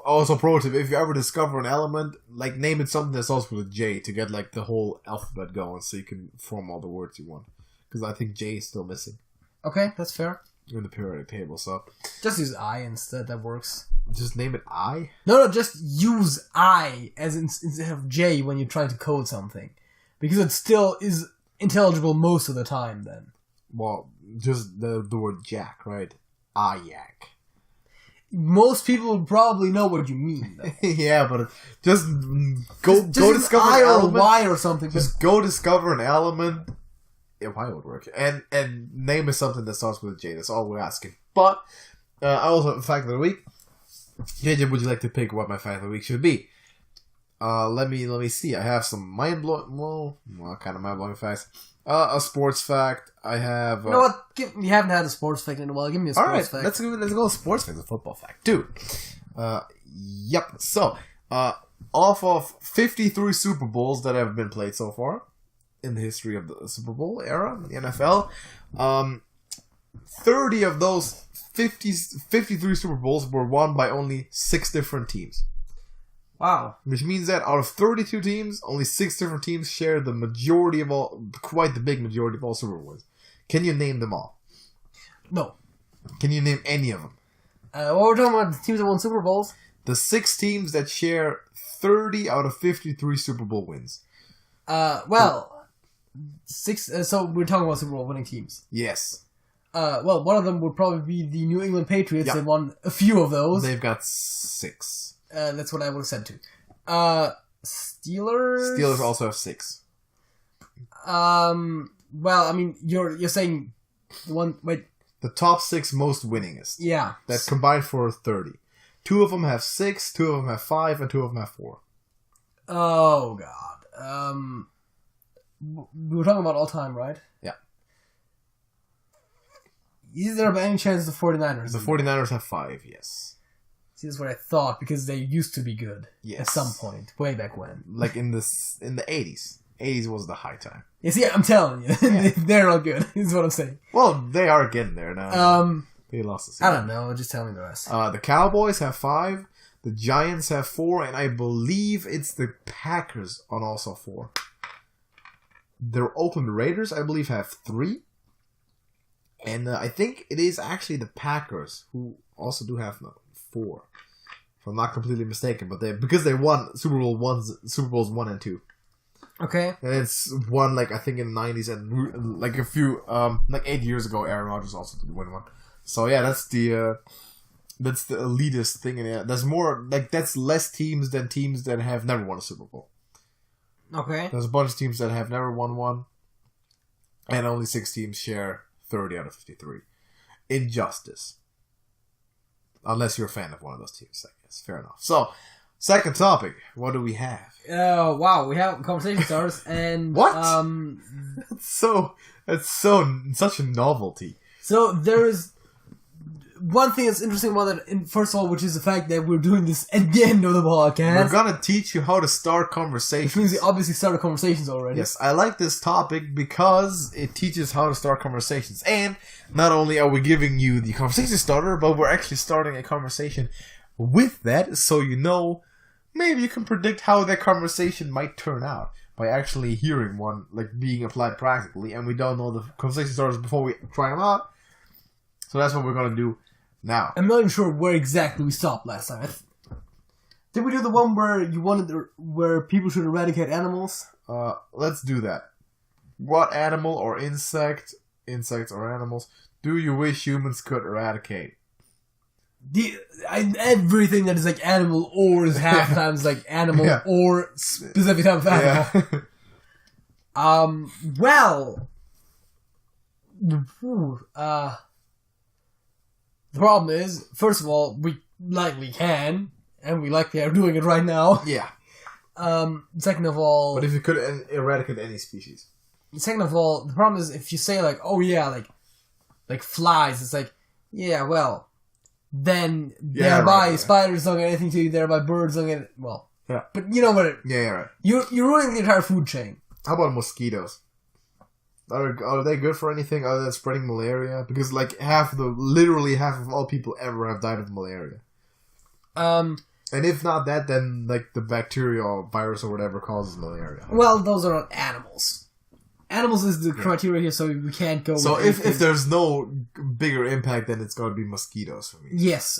Also, pro tip: if you ever discover an element, name it something that starts with a J to get the whole alphabet going, so you can form all the words you want. Because I think J is still missing. Okay, that's fair. In the periodic table, so just use I instead. That works. Just name it I? No, just use I instead of J when you're trying to code something, because it still is intelligible most of the time. Then, well, just the word Jack, right? Ayak. Most people probably know what you mean, though. Yeah, but just go discover I an or element. Y or something. Just go discover an element. Yeah, Y would work. And name is something that starts with a J. That's all we're asking. But I also have a fact of the week. JJ, would you like to pick what my fact of the week should be? Let me see. I have some mind-blowing, kind of mind-blowing facts. A sports fact. I have... you know what? You haven't had a sports fact in a while. Give me a sports fact. Let's go with sports fact. A football fact. Dude. Yep. So, off of 53 Super Bowls that have been played so far in the history of the Super Bowl era, the NFL, 30 of those 53 Super Bowls were won by only 6 different teams. Wow. Which means that out of 32 teams, only 6 different teams share the majority of all, quite the big majority of all Super Bowls. Can you name them all? No. Can you name any of them? What we're talking about, the teams that won Super Bowls? The 6 teams that share 30 out of 53 Super Bowl wins. Well, 6, so we're talking about Super Bowl winning teams. Yes. Well, one of them would probably be the New England Patriots. Yep. They won a few of those. They've got 6. That's what I would have said too. Steelers? Steelers also have 6. Well, I mean, you're saying the one... Wait. The top 6 most winningest. Yeah. That combined for 30. 2 of them have 6, 2 of them have 5, and 2 of them have 4. Oh, God. We were talking about all time, right? Yeah. Is there by any chance the 49ers? The 49ers have 5, yes. See, that's what I thought, because they used to be good. Yes. At some point. Way back when. Like in the 80s. 80s was the high time. Yeah, see, I'm telling you. Yeah. They're not good, is what I'm saying. Well, they are getting there now. They lost the season. I don't know. Just tell me the rest. The Cowboys have 5. The Giants have 4. And I believe it's the Packers on also 4. The Oakland Raiders, I believe, have 3. And I think it is actually the Packers who also do have 4. If I'm not completely mistaken, but because they won Super Bowls 1 and 2. Okay. And it's won, like, I think in the 90s and like a few, like 8 years ago, Aaron Rodgers also did win one. So yeah, that's the elitist thing in it. There's more, like, that's less teams than teams that have never won a Super Bowl. Okay. There's a bunch of teams that have never won one, and only 6 teams share 30 out of 53. Injustice. Unless you're a fan of one of those teams, I guess. Fair enough. So, second topic. What do we have? Wow, we have conversation starters, and... What? That's such a novelty. So, there is one thing that's interesting about that, first of all, which is the fact that we're doing this at the end of the podcast. We're gonna teach you how to start conversations. Which means we obviously started conversations already. Yes, I like this topic because it teaches how to start conversations. And not only are we giving you the conversation starter, but we're actually starting a conversation with that, so you know, maybe you can predict how that conversation might turn out by actually hearing one, like, being applied practically, and we don't know the conversation starters before we try them out. So that's what we're gonna do now. I'm not even sure where exactly we stopped last time. Did we do the one where you wanted where people should eradicate animals? Let's do that. What animal or insects or animals, do you wish humans could eradicate? Everything that is like animal or is half the time is like animal or specific type of animal. Yeah. Well, the problem is, first of all, we likely can, and we likely are doing it right now. Yeah. Second of all... But if you could eradicate any species. Second of all, the problem is if you say like, oh yeah, like flies, it's like, yeah, well, then thereby spiders don't get anything to eat, thereby birds don't get, well. Yeah. But you know what? Yeah, right. You're ruining the entire food chain. How about mosquitoes? Are they good for anything other than spreading malaria? Because like literally half of all people ever have died of malaria. And if not that, then like the bacteria or virus or whatever causes malaria. Well, those are not animals. Animals is the criteria here, so we can't go. So if there's no bigger impact, then it's got to be mosquitoes for me. Yes,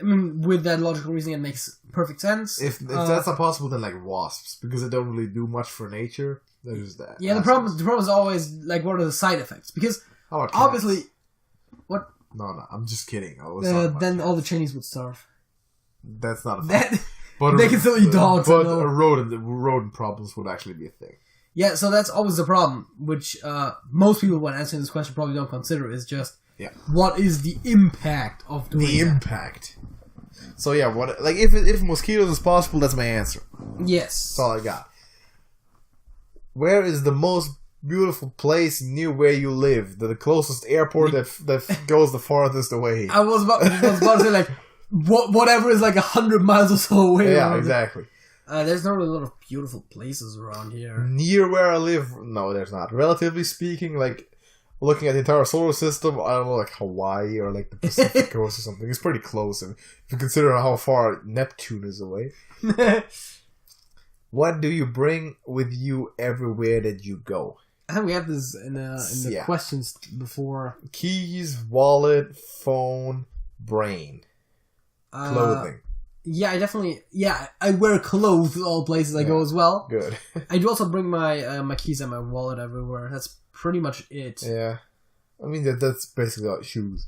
with that logical reasoning, it makes perfect sense. If that's not possible, then like wasps, because they don't really do much for nature. There's that. Yeah, the problem is always like what are the side effects? Because obviously, what? No, I'm just kidding. Then all the Chinese would starve. That's not a thing. But they can still eat dogs. But rodent problems would actually be a thing. Yeah, so that's always the problem, which most people when answering this question probably don't consider, is just Yeah. What is the impact of doing The that? impact. So yeah, what like if mosquitoes is possible, that's my answer. Yes. That's all I got. Where is the most beautiful place near where you live? The closest airport that goes the farthest away. I was about to say like whatever is like 100 miles or so away. Yeah, exactly. There's not really a lot of beautiful places around here. Near where I live, no, there's not. Relatively speaking, like looking at the entire solar system, I don't know, like Hawaii or like the Pacific Coast or something. It's pretty close, and if you consider how far Neptune is away. What do you bring with you everywhere that you go? I think we had this in the questions before. Keys, wallet, phone, brain, clothing. Yeah, I definitely. Yeah, I wear clothes all places I go as well. Good. I do also bring my my keys and my wallet everywhere. That's pretty much it. Yeah, I mean that's basically like shoes.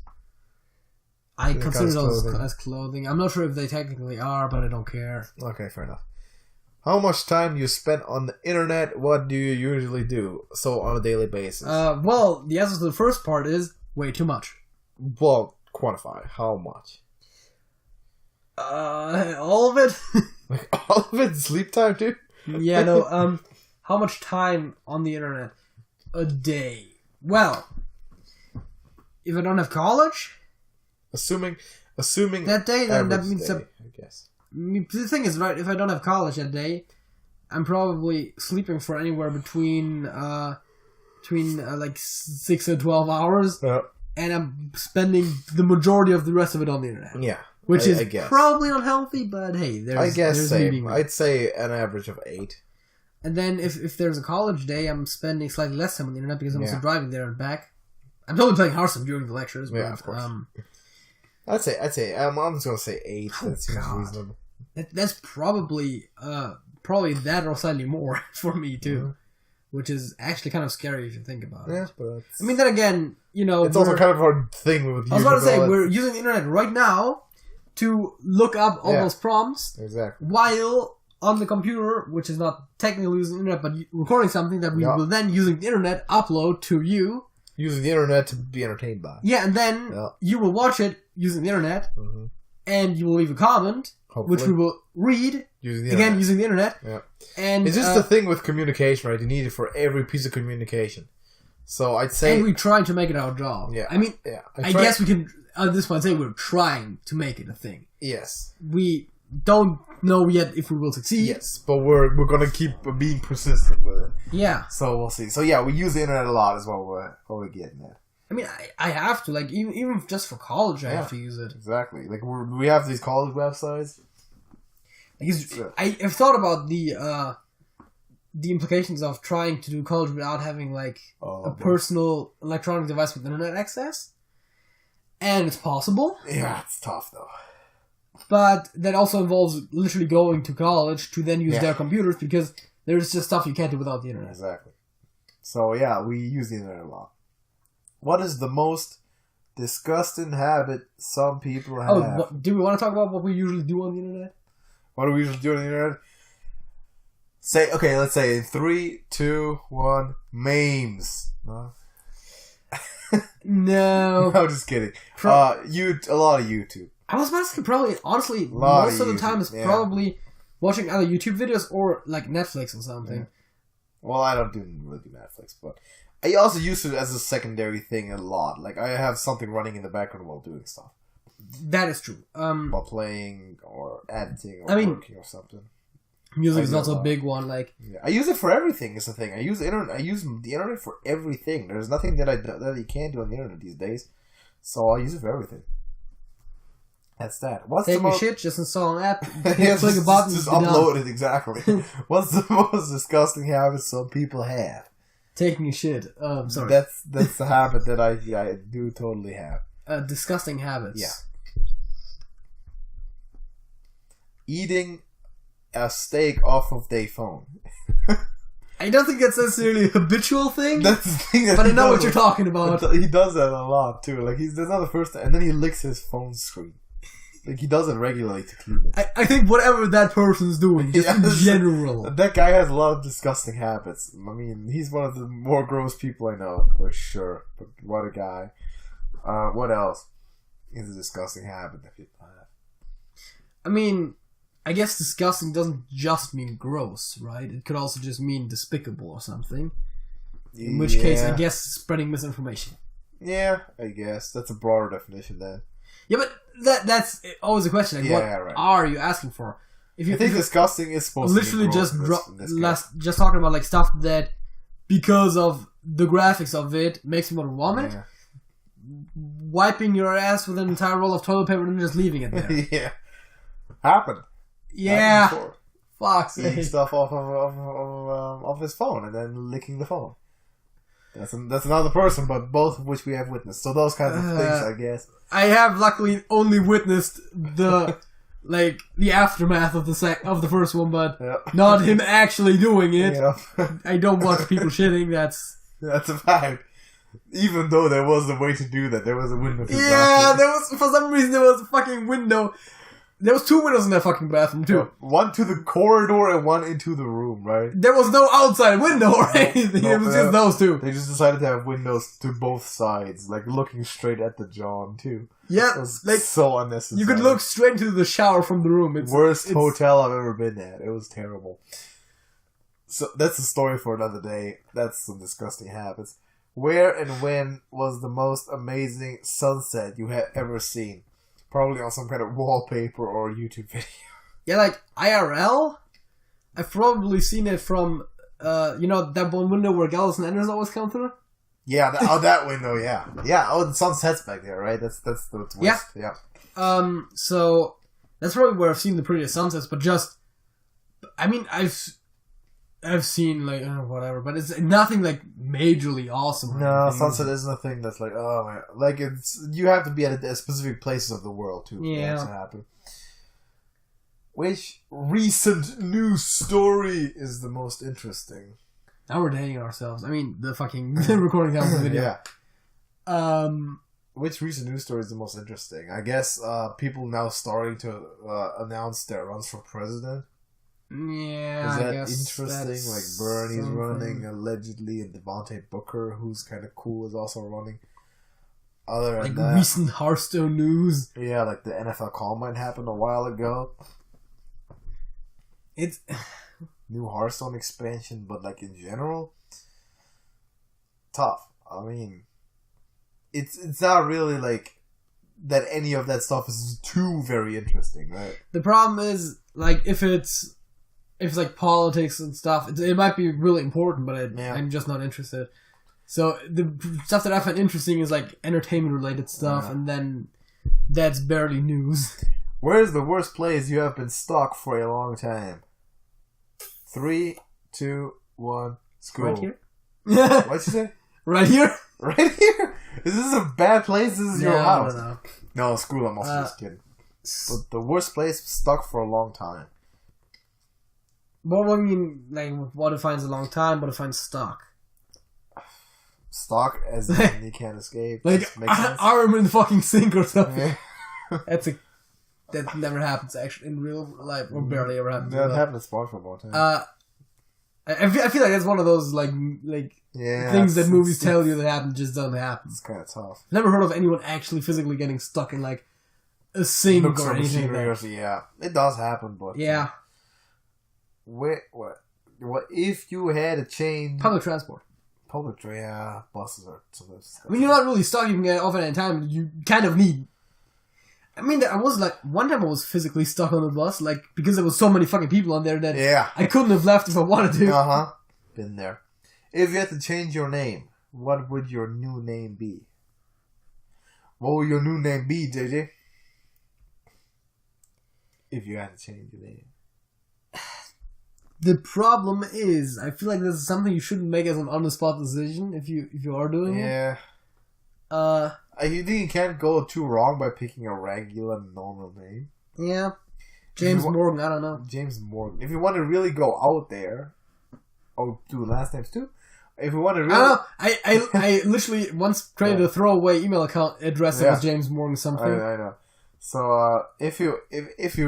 I consider those as clothing. I'm not sure if they technically are, but I don't care. Okay, fair enough. How much time do you spend on the internet? What do you usually do? So on a daily basis. Well, the answer to the first part is way too much. Well, quantify how much. All of it. Like all of it, sleep time too. Yeah, no. How much time on the internet a day? Well, if I don't have college, assuming that day, then that means day, I guess. The thing is, right? If I don't have college that day, I'm probably sleeping for anywhere between like 6 or 12 hours, and I'm spending the majority of the rest of it on the internet. Yeah. Which is probably unhealthy, but hey, there's same. I'd say an average of 8. And then if there's a college day, I'm spending slightly less time on the internet because I'm also driving there and back. I'm totally playing Hearthstone during the lectures. But, of course. I'd say. I'm just gonna say 8. That seems reasonable. That's probably that or slightly more for me too, which is actually kind of scary if you think about it. But I mean, then again, it's also kind of a hard thing with. I was about to say we're using the internet right now to look up all those prompts. Exactly. While on the computer, which is not technically using the internet, but recording something that we will then, using the internet, upload to you. Using the internet to be entertained by. Yeah, and then you will watch it using the internet, and you will leave a comment, which we will read, using the internet. Yeah. And it's just the thing with communication, right? You need it for every piece of communication. So I'd say... And we try to make it our job. Yeah. I mean, I guess we can, at this point, say we're trying to make it a thing. Yes. We don't know yet if we will succeed. Yes, but we're going to keep being persistent with it. Yeah. So we'll see. So yeah, we use the internet a lot is what we're getting at. I mean, I have to, like, even just for college, I have to use it. Exactly. Like, we have these college websites. I've thought about the implications of trying to do college without having, like, a personal electronic device with internet access. And it's possible. Yeah, it's tough, though. But that also involves literally going to college to then use their computers, because there's just stuff you can't do without the internet. Exactly. So, yeah, we use the internet a lot. What is the most disgusting habit some people have? Do we want to talk about what we usually do on the internet? What do we usually do on the internet? Let's say 3, 2, 1, memes. No? No. No, just kidding. A lot of YouTube. I was about to say probably, honestly, most of the time it's probably watching other YouTube videos or like Netflix or something. Yeah. Well, I don't really do Netflix, but I also use it as a secondary thing a lot. Like, I have something running in the background while doing stuff. That is true. While playing or editing or working or something. Music is also a big one. Like, I use it for everything. It's the thing. I use the internet for everything. There's nothing that you can't do on the internet these days. So I use it for everything. That's that. Take your shit, just install an app, click a button, just upload it, exactly. What's the most disgusting habit some people have? Taking a shit. Sorry. That's the habit that I do totally have. Disgusting habits. Yeah. Eating a steak off of their phone. I don't think that's necessarily a habitual thing. That's the thing. But I know what you're talking about. He does that a lot too. Like, that's not the first time, and then he licks his phone screen. Like, he does it regularly to clean it. I think whatever that person's doing, just in general. That guy has a lot of disgusting habits. I mean, he's one of the more gross people I know, for sure. But what a guy. What else is a disgusting habit that people have? I mean, I guess disgusting doesn't just mean gross, right? It could also just mean despicable or something. In which case, I guess spreading misinformation. Yeah, I guess. That's a broader definition then. Yeah, but that's always a question. Like, what are you asking for? If you I think disgusting is supposed literally to be gross just talking about like stuff that because of the graphics of it makes me want to vomit. Yeah. Wiping your ass with an entire roll of toilet paper and just leaving it there. Yeah. Happened. Yeah. Fuck's Eating sake. stuff off his phone and then licking the phone. That's another person, but both of which we have witnessed. So those kinds of things, I guess. I have luckily only witnessed the like the aftermath of the first one, but not him actually doing it. Yep. I don't watch people shitting. That's a fact. Even though there was a way to do that, there was a window. There was for some reason there was a fucking window. There was 2 windows in that fucking bathroom too. One to the corridor and one into the room, right? There was no outside window or anything. It was just those 2. They just decided to have windows to both sides, like looking straight at the John too. Yeah, it was like so unnecessary. You could look straight into the shower from the room. Worst hotel I've ever been at. It was terrible. So that's a story for another day. That's some disgusting habits. Where and when was the most amazing sunset you had ever seen? Probably on some kind of wallpaper or YouTube video. Yeah, like IRL? I've probably seen it from, that one window where Gallus and Enders always come through? Yeah, that window, yeah. Yeah, the sunset's back there, right? That's the twist. Yeah. So, that's probably where I've seen the prettiest sunsets, but just, I mean, I've seen, like, whatever, but it's nothing, like, majorly awesome. No, sunset isn't a thing that's like, oh, man. Like, you have to be at specific places of the world, too, for that to happen. Which recent news story is the most interesting? Now we're dating ourselves. I mean, the fucking recording down the video. Yeah. Which recent news story is the most interesting? I guess people now starting to announce their runs for president. Yeah, is that I guess interesting? Like Bernie's running allegedly, and Devontae Booker, who's kind of cool, is also running. Other than that, recent Hearthstone news. Yeah, like the NFL Combine happened a while ago. It's new Hearthstone expansion, but like in general, tough. I mean, it's not really like that. Any of that stuff is too very interesting, right? The problem is like if it's like politics and stuff, it might be really important, but I'm just not interested. So the stuff that I find interesting is like entertainment related stuff, and then that's barely news. Where's the worst place you have been stuck for a long time? 3, 2, 1, school. Right here? What'd you say? Right here? Right here? Is this a bad place? This is your house. I don't know. No, school, I'm also just kidding. But the worst place, stuck for a long time. What do you mean, like, what defines a long time, what defines stuck? Stuck as in you can't escape. Like, arm in the fucking sink or something. Yeah. That never happens, actually, in real life, or barely ever happens. That happened to SpongeBob all the time. I feel like that's one of those, things that movies tell you that happen just doesn't happen. It's kind of tough. I've never heard of anyone actually physically getting stuck in, like, a sink or anything like that. Yeah, it does happen, but... Yeah. What if you had to change... Public transport. Buses are... I mean, you're not really stuck, you can get off at any time, but you kind of need... I mean, I was like, one time I was physically stuck on a bus, like, because there was so many fucking people on there that I couldn't have left if I wanted to. Been there. If you had to change your name, what would your new name be? What would your new name be, JJ? If you had to change your name. The problem is, I feel like this is something you shouldn't make as an on-the-spot decision if you are doing it. Yeah. You think you can't go too wrong by picking a regular, normal name? Yeah. James Morgan, I don't know. James Morgan. If you want to really go out there... Oh, do last names too? If you want to really... I literally once created a throwaway email account address that was James Morgan something. I know. So, if you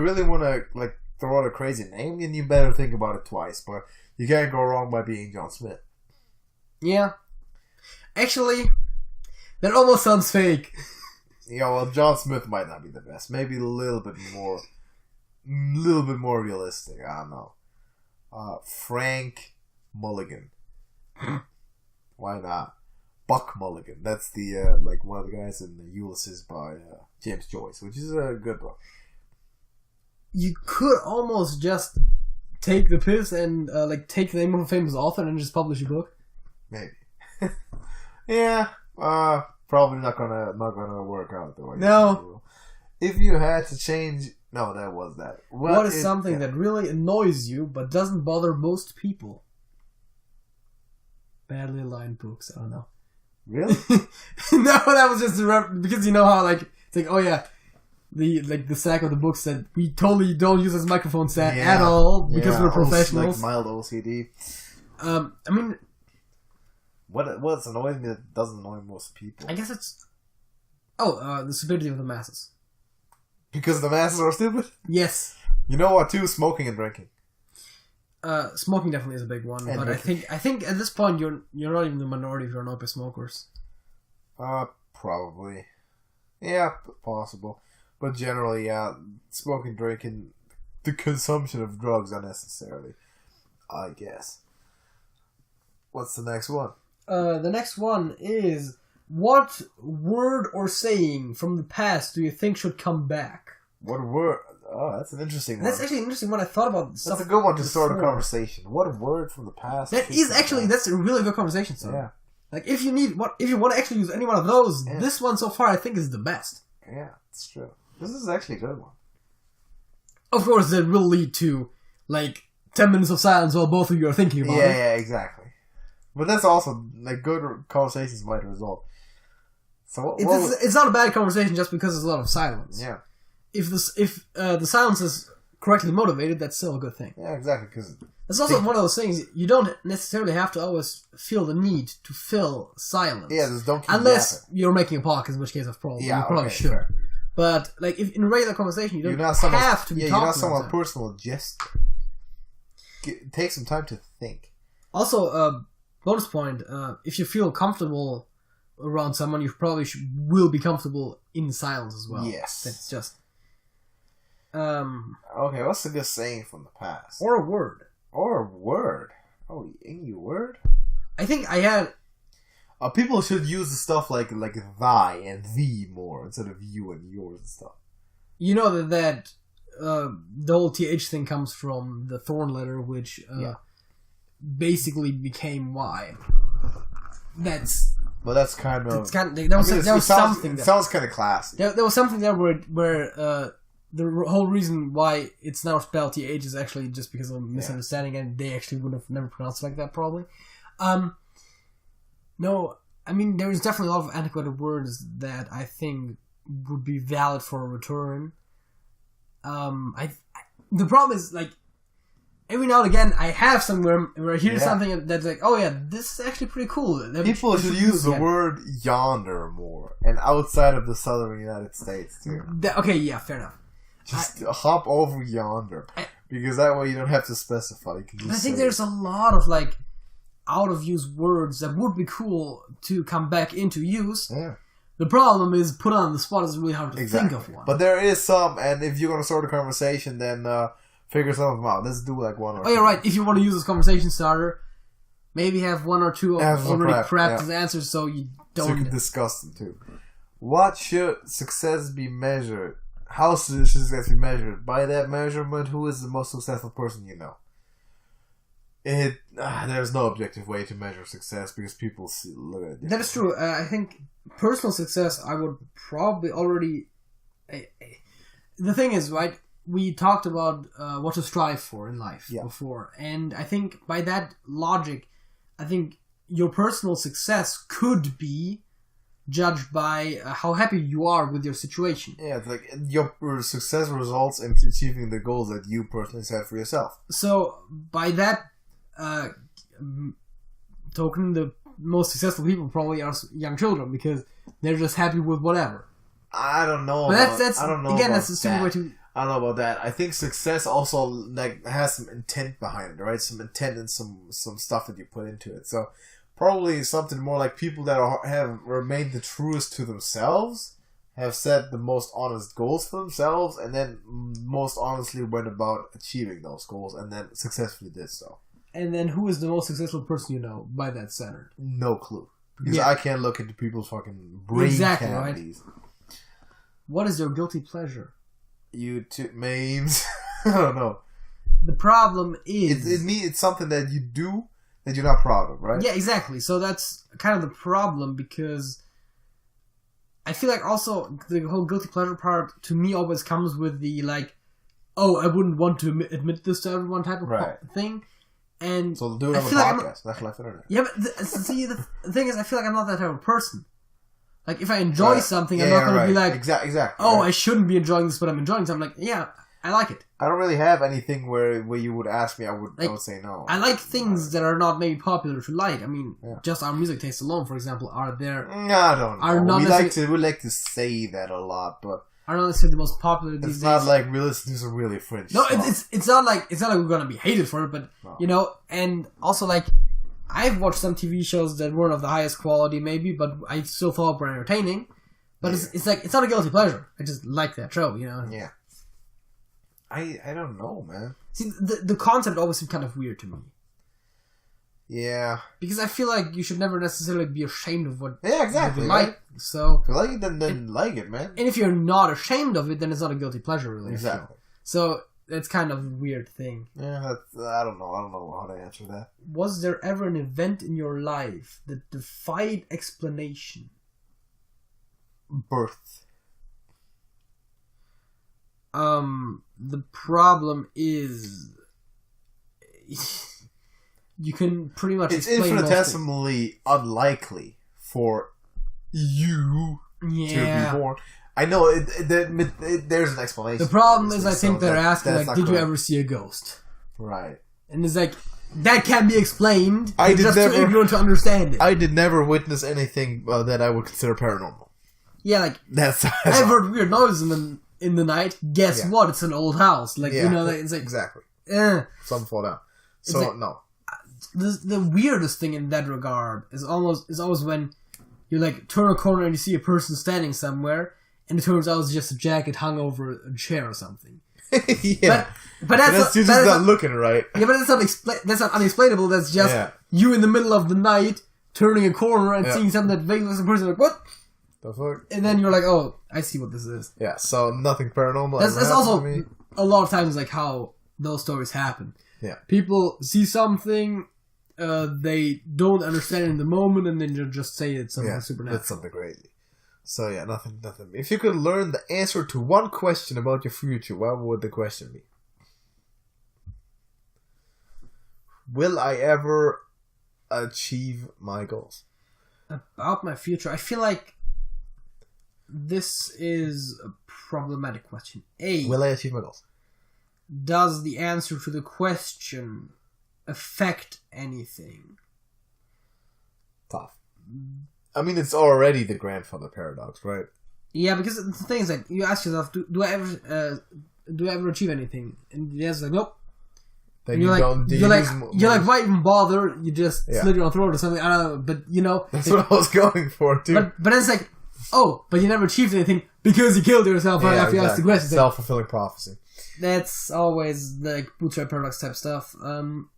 really want to, like, throw out a crazy name, then you better think about it twice. But you can't go wrong by being John Smith. Yeah. Actually... That almost sounds fake. Yeah, well, John Smith might not be the best. Maybe a little bit more realistic. I don't know. Frank Mulligan. Why not? Buck Mulligan. That's the like one of the guys in Ulysses by James Joyce, which is a good book. You could almost just take the piss and like take the name of a famous author and just publish a book. Maybe. Yeah. Probably not gonna work out though. No. If you had to change, no, that was that. What is something that really annoys you but doesn't bother most people? Badly aligned books. I don't know. Really? No, that was just because you know how like it's like, oh yeah, the sack of the books that we totally don't use as microphone stand at all because we're professionals. Like mild OCD. I mean, what's annoying me that doesn't annoy most people? I guess it's the stupidity of the masses. Because the masses are stupid? Yes. You know what too? Smoking and drinking. Smoking definitely is a big one, and but drinking. I think at this point you're not even the minority if you're not smokers. Probably. Yeah, possible. But generally, yeah, smoking, drinking, the consumption of drugs unnecessarily, I guess. What's the next one? The next one is, what word or saying from the past do you think should come back? What word? Oh, that's an interesting one. That's actually an interesting one. I thought about That's a good one to start a conversation. What word from the past? That's a really good conversation starter. Yeah. Like if you want to actually use any one of those, this one so far I think is the best. Yeah, it's true. This is actually a good one. Of course, that will lead to like 10 minutes of silence while both of you are thinking about it. Yeah, exactly. But that's also like good conversations might result. So it's not a bad conversation just because there's a lot of silence. Yeah. If the silence is correctly motivated, that's still a good thing. Yeah, exactly. Because it's also one of those things you don't necessarily have to always feel the need to fill silence. Yeah, just don't keep unless yapping. You're making a podcast, in which case of probably you probably should. Fair. But like if in a regular conversation, you don't have to be talking. You're not someone's personal gesture. Take some time to think. Also, bonus point: if you feel comfortable around someone, you probably will be comfortable in silence as well. Yes, it's just. Okay, what's a good saying from the past? Or a word. Oh, any word? I think I had. People should use the stuff like thy and thee more instead of you and yours and stuff. You know that the whole th thing comes from the thorn letter, which basically became y. That's kind of. That was something. It sounds kind of classy. There was something there where the whole reason why it's now spelled th is actually just because of a misunderstanding, and they actually would have never pronounced it like that probably. No, I mean there's definitely a lot of antiquated words that I think would be valid for a return. The problem is like every now and again I have somewhere where I hear something that's like, oh yeah, this is actually pretty cool. People should use the word yonder more, and outside of the southern United States too. Okay, yeah, fair enough. Just hop over yonder, because that way you don't have to specify. You can just I think there's a lot of like out of use words that would be cool to come back into use. Yeah. The problem is put on the spot is really hard to think of one. But there is some, and if you're gonna start a conversation, then figure some of them out. Let's do like one or two. Oh yeah, right. If you want to use this conversation starter, maybe have one or two already prepped as answers, so you don't. So you can discuss them too. What should success be measured? How should success be measured? By that measurement, who is the most successful person you know? There's no objective way to measure success because people look at it. That is true. I think personal success, I would probably already. The thing is, right? We talked about what to strive for in life before, and I think by that logic, I think your personal success could be judged by how happy you are with your situation. Yeah, it's like your success results in achieving the goals that you personally set for yourself. So by that token, the most successful people probably are young children because they're just happy with whatever. I don't know. But I don't know. Again, that's a stupid way to. I don't know about that. I think success also like has some intent behind it, right? Some intent and some stuff that you put into it. So Probably something more like people that have remained the truest to themselves, have set the most honest goals for themselves, and then most honestly went about achieving those goals, and then successfully did so. And then who is the most successful person you know by that standard? No clue. Because I can't look into people's fucking brain cavities. Right? What is your guilty pleasure? YouTube memes. I don't know. The problem is... It's something that you do that you're not proud of, right? Yeah, exactly. So that's kind of the problem, because I feel like also the whole guilty pleasure part to me always comes with the like, oh, I wouldn't want to admit this to everyone type of thing. And so they'll do it on the podcast. That's left internet. Yeah, but the thing is, I feel like I'm not that type of person. Like, if I enjoy something, I'm not going to be like, exactly. Oh, I shouldn't be enjoying this, but I'm enjoying it. I'm like, yeah, I like it. I don't really have anything where you would ask me. I would say no. I like things that are not maybe popular to like. I mean, just our music tastes alone, for example, are there? No, I don't know. We like to say that a lot, but are not necessarily the most popular these days. It's not like we listen to some really French. No, it's not like we're gonna be hated for it, but you know, and also like I've watched some TV shows that weren't of the highest quality, maybe, but I still thought were entertaining. But it's like it's not a guilty pleasure. I just like that show, you know. Yeah. I don't know, man. See, the concept always seemed kind of weird to me. Yeah. Because I feel like you should never necessarily be ashamed of what you like. Right? So if you like it, then like it, man. And if you're not ashamed of it, then it's not a guilty pleasure, really. Exactly. So it's kind of a weird thing. Yeah, I don't know. I don't know how to answer that. Was there ever an event in your life that defied explanation? Birth. The problem is you can pretty much explain infinitesimally unlikely for you to be born. I know there's an explanation. The problem is, I think they're asking, like, did you ever see a ghost? Right. And it's like, that can be explained. I did just too ignorant to understand it. I did never witness anything that I would consider paranormal. Yeah, like, that's I've heard weird noises in the night. Guess what? It's an old house. Like, you know, it's like... Exactly. Some fall down. So, like, no. The weirdest thing in that regard is always when you, like, turn a corner and you see a person standing somewhere, and it turns out it's just a jacket hung over a chair or something. Yeah. But that's just not looking right. Yeah, but that's not unexplainable. That's just you in the middle of the night turning a corner and seeing something that vaguely looks a person, like, what? The fuck? And then you're like, oh, I see what this is. Yeah, so nothing paranormal. That's also a lot of times like how those stories happen. Yeah. People see something, they don't understand it in the moment, and then you just say it's something supernatural. That's something crazy. So yeah, nothing. If you could learn the answer to one question about your future, what would the question be? Will I ever achieve my goals? About my future, I feel like this is a problematic question. Will I achieve my goals? Does the answer to the question affect anything? Tough. I mean, it's already the grandfather paradox, right? Yeah, because the thing is, like, you ask yourself, do I ever achieve anything? And the answer is like, nope. Then you're like, why even bother? You just slit your own throat or something. I don't know, but you know, that's what I was going for too. But it's like, oh, but you never achieved anything because you killed yourself after you asked the question. Self-fulfilling prophecy. That's always like bootstrap paradox type stuff. I'm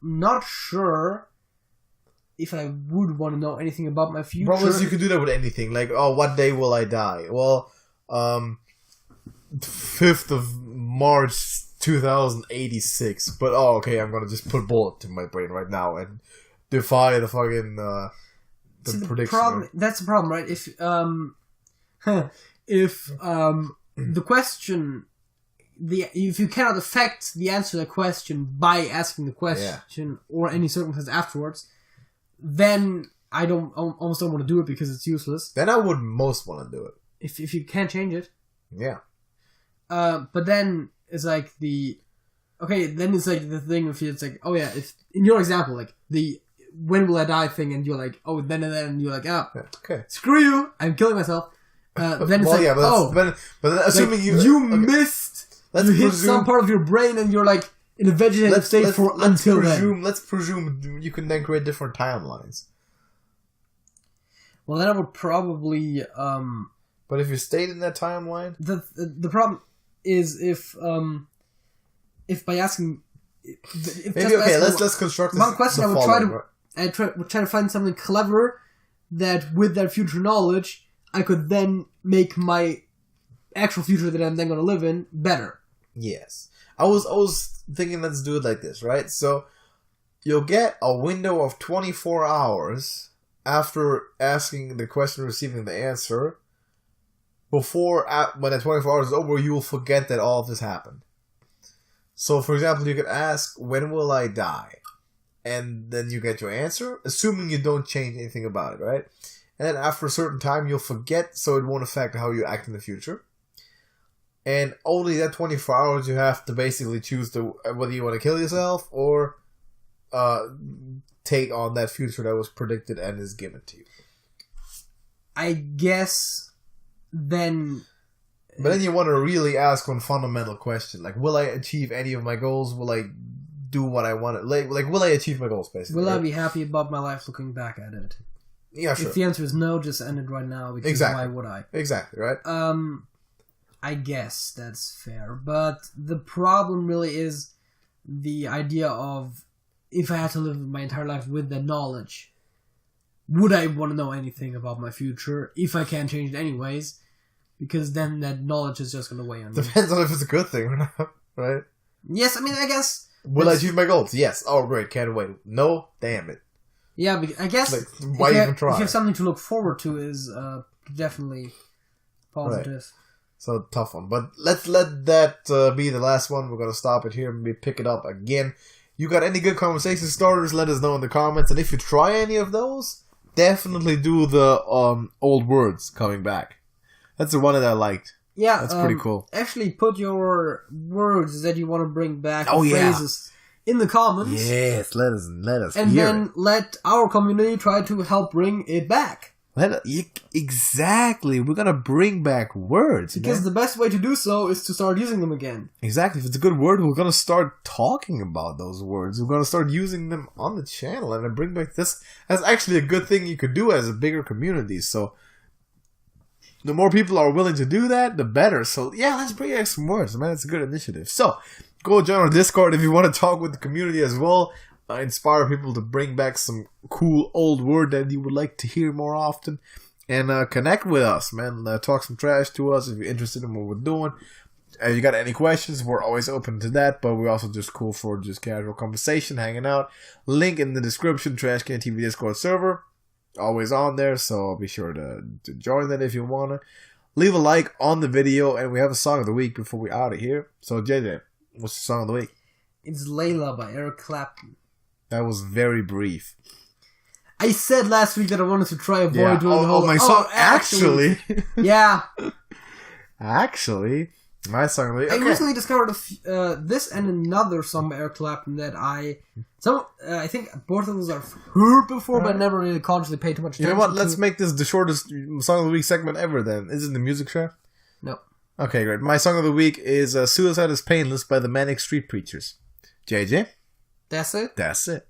not sure if I would want to know anything about my future. Probably you could do that with anything. Like, oh, what day will I die? Well, 5th of March 2086. But, oh, okay, I'm going to just put a bullet to my brain right now and defy the fucking the prediction. That's the problem, right? If the question... if you cannot affect the answer to the question by asking the question or any circumstance afterwards, then I almost don't want to do it because it's useless. Then I would most want to do it. If you can't change it. Yeah. But then it's like then it's like the thing if it's like, oh yeah, if in your example, like the when will I die thing, and you're like, oh, then and then you're like, okay, screw you, I'm killing myself. Then it's but assuming like, you missed, you hit some part of your brain, and you're like, in a vegetative state until then. Let's presume you can then create different timelines. Well, then I would probably. But if you stayed in that timeline, the problem is if by asking. Let's construct one question. I would try to find something clever that, with that future knowledge, I could then make my actual future that I'm then going to live in better. Yes. I was thinking, let's do it like this, right? So you'll get a window of 24 hours after asking the question, receiving the answer. When that 24 hours is over, you will forget that all of this happened. So, for example, you could ask, when will I die? And then you get your answer, assuming you don't change anything about it, right? And then after a certain time, you'll forget, so it won't affect how you act in the future. And only that 24 hours you have to basically choose whether you want to kill yourself or take on that future that was predicted and is given to you. I guess then... But then you want to really ask one fundamental question, like, will I achieve any of my goals? Will I do what I want? Like will I achieve my goals, basically? Will I be happy about my life looking back at it? Yeah, sure. If the answer is no, just end it right now, because why would I? Exactly, right? I guess that's fair. But the problem really is the idea of, if I had to live my entire life with that knowledge, would I want to know anything about my future if I can't change it anyways? Because then that knowledge is just going to weigh on me. Depends on if it's a good thing or not, right? Yes, I mean, I guess... Will I achieve my goals? Yes. Oh, great. Can't wait. No? Damn it. Yeah, I guess... Like, why even try? If you have something to look forward to, is definitely positive. Right. So, tough one. But let's let that be the last one. We're going to stop it here and maybe pick it up again. You got any good conversation starters? Let us know in the comments. And if you try any of those, definitely do the old words coming back. That's the one that I liked. Yeah, that's pretty cool. Actually, put your words that you want to bring back, phrases, in the comments. Yes, let us and hear then it. Let our community try to help bring it back. Exactly, we're gonna bring back words because the best way to do so is to start using them again. Exactly, if it's a good word, we're gonna start talking about those words. We're gonna start using them on the channel and then bring back this. That's actually a good thing you could do as a bigger community. So. The more people are willing to do that, the better. So, yeah, let's bring back some words, man. It's a good initiative. So, go join our Discord if you want to talk with the community as well. Inspire people to bring back some cool old word that you would like to hear more often. And connect with us, man. Talk some trash to us if you're interested in what we're doing. If you got any questions, we're always open to that. But we're also just cool for just casual conversation, hanging out. Link in the description, TrashcanTV Discord server. Always on there, so be sure to join that if you wanna. Leave a like on the video, and we have a song of the week before we out of here. So JJ, what's the song of the week? It's Layla by Eric Clapton. That was very brief. I said last week that I wanted to try avoid doing the whole... my song, actually. Yeah. Actually... My song of the week. I recently discovered this and another song by Eric Clapton that I think both of those I've heard before, but never really consciously paid too much attention. You know what? Let's make this the shortest song of the week segment ever. Then is it the music show? No. Okay, great. My song of the week is "Suicide Is Painless" by the Manic Street Preachers. JJ, that's it. That's it.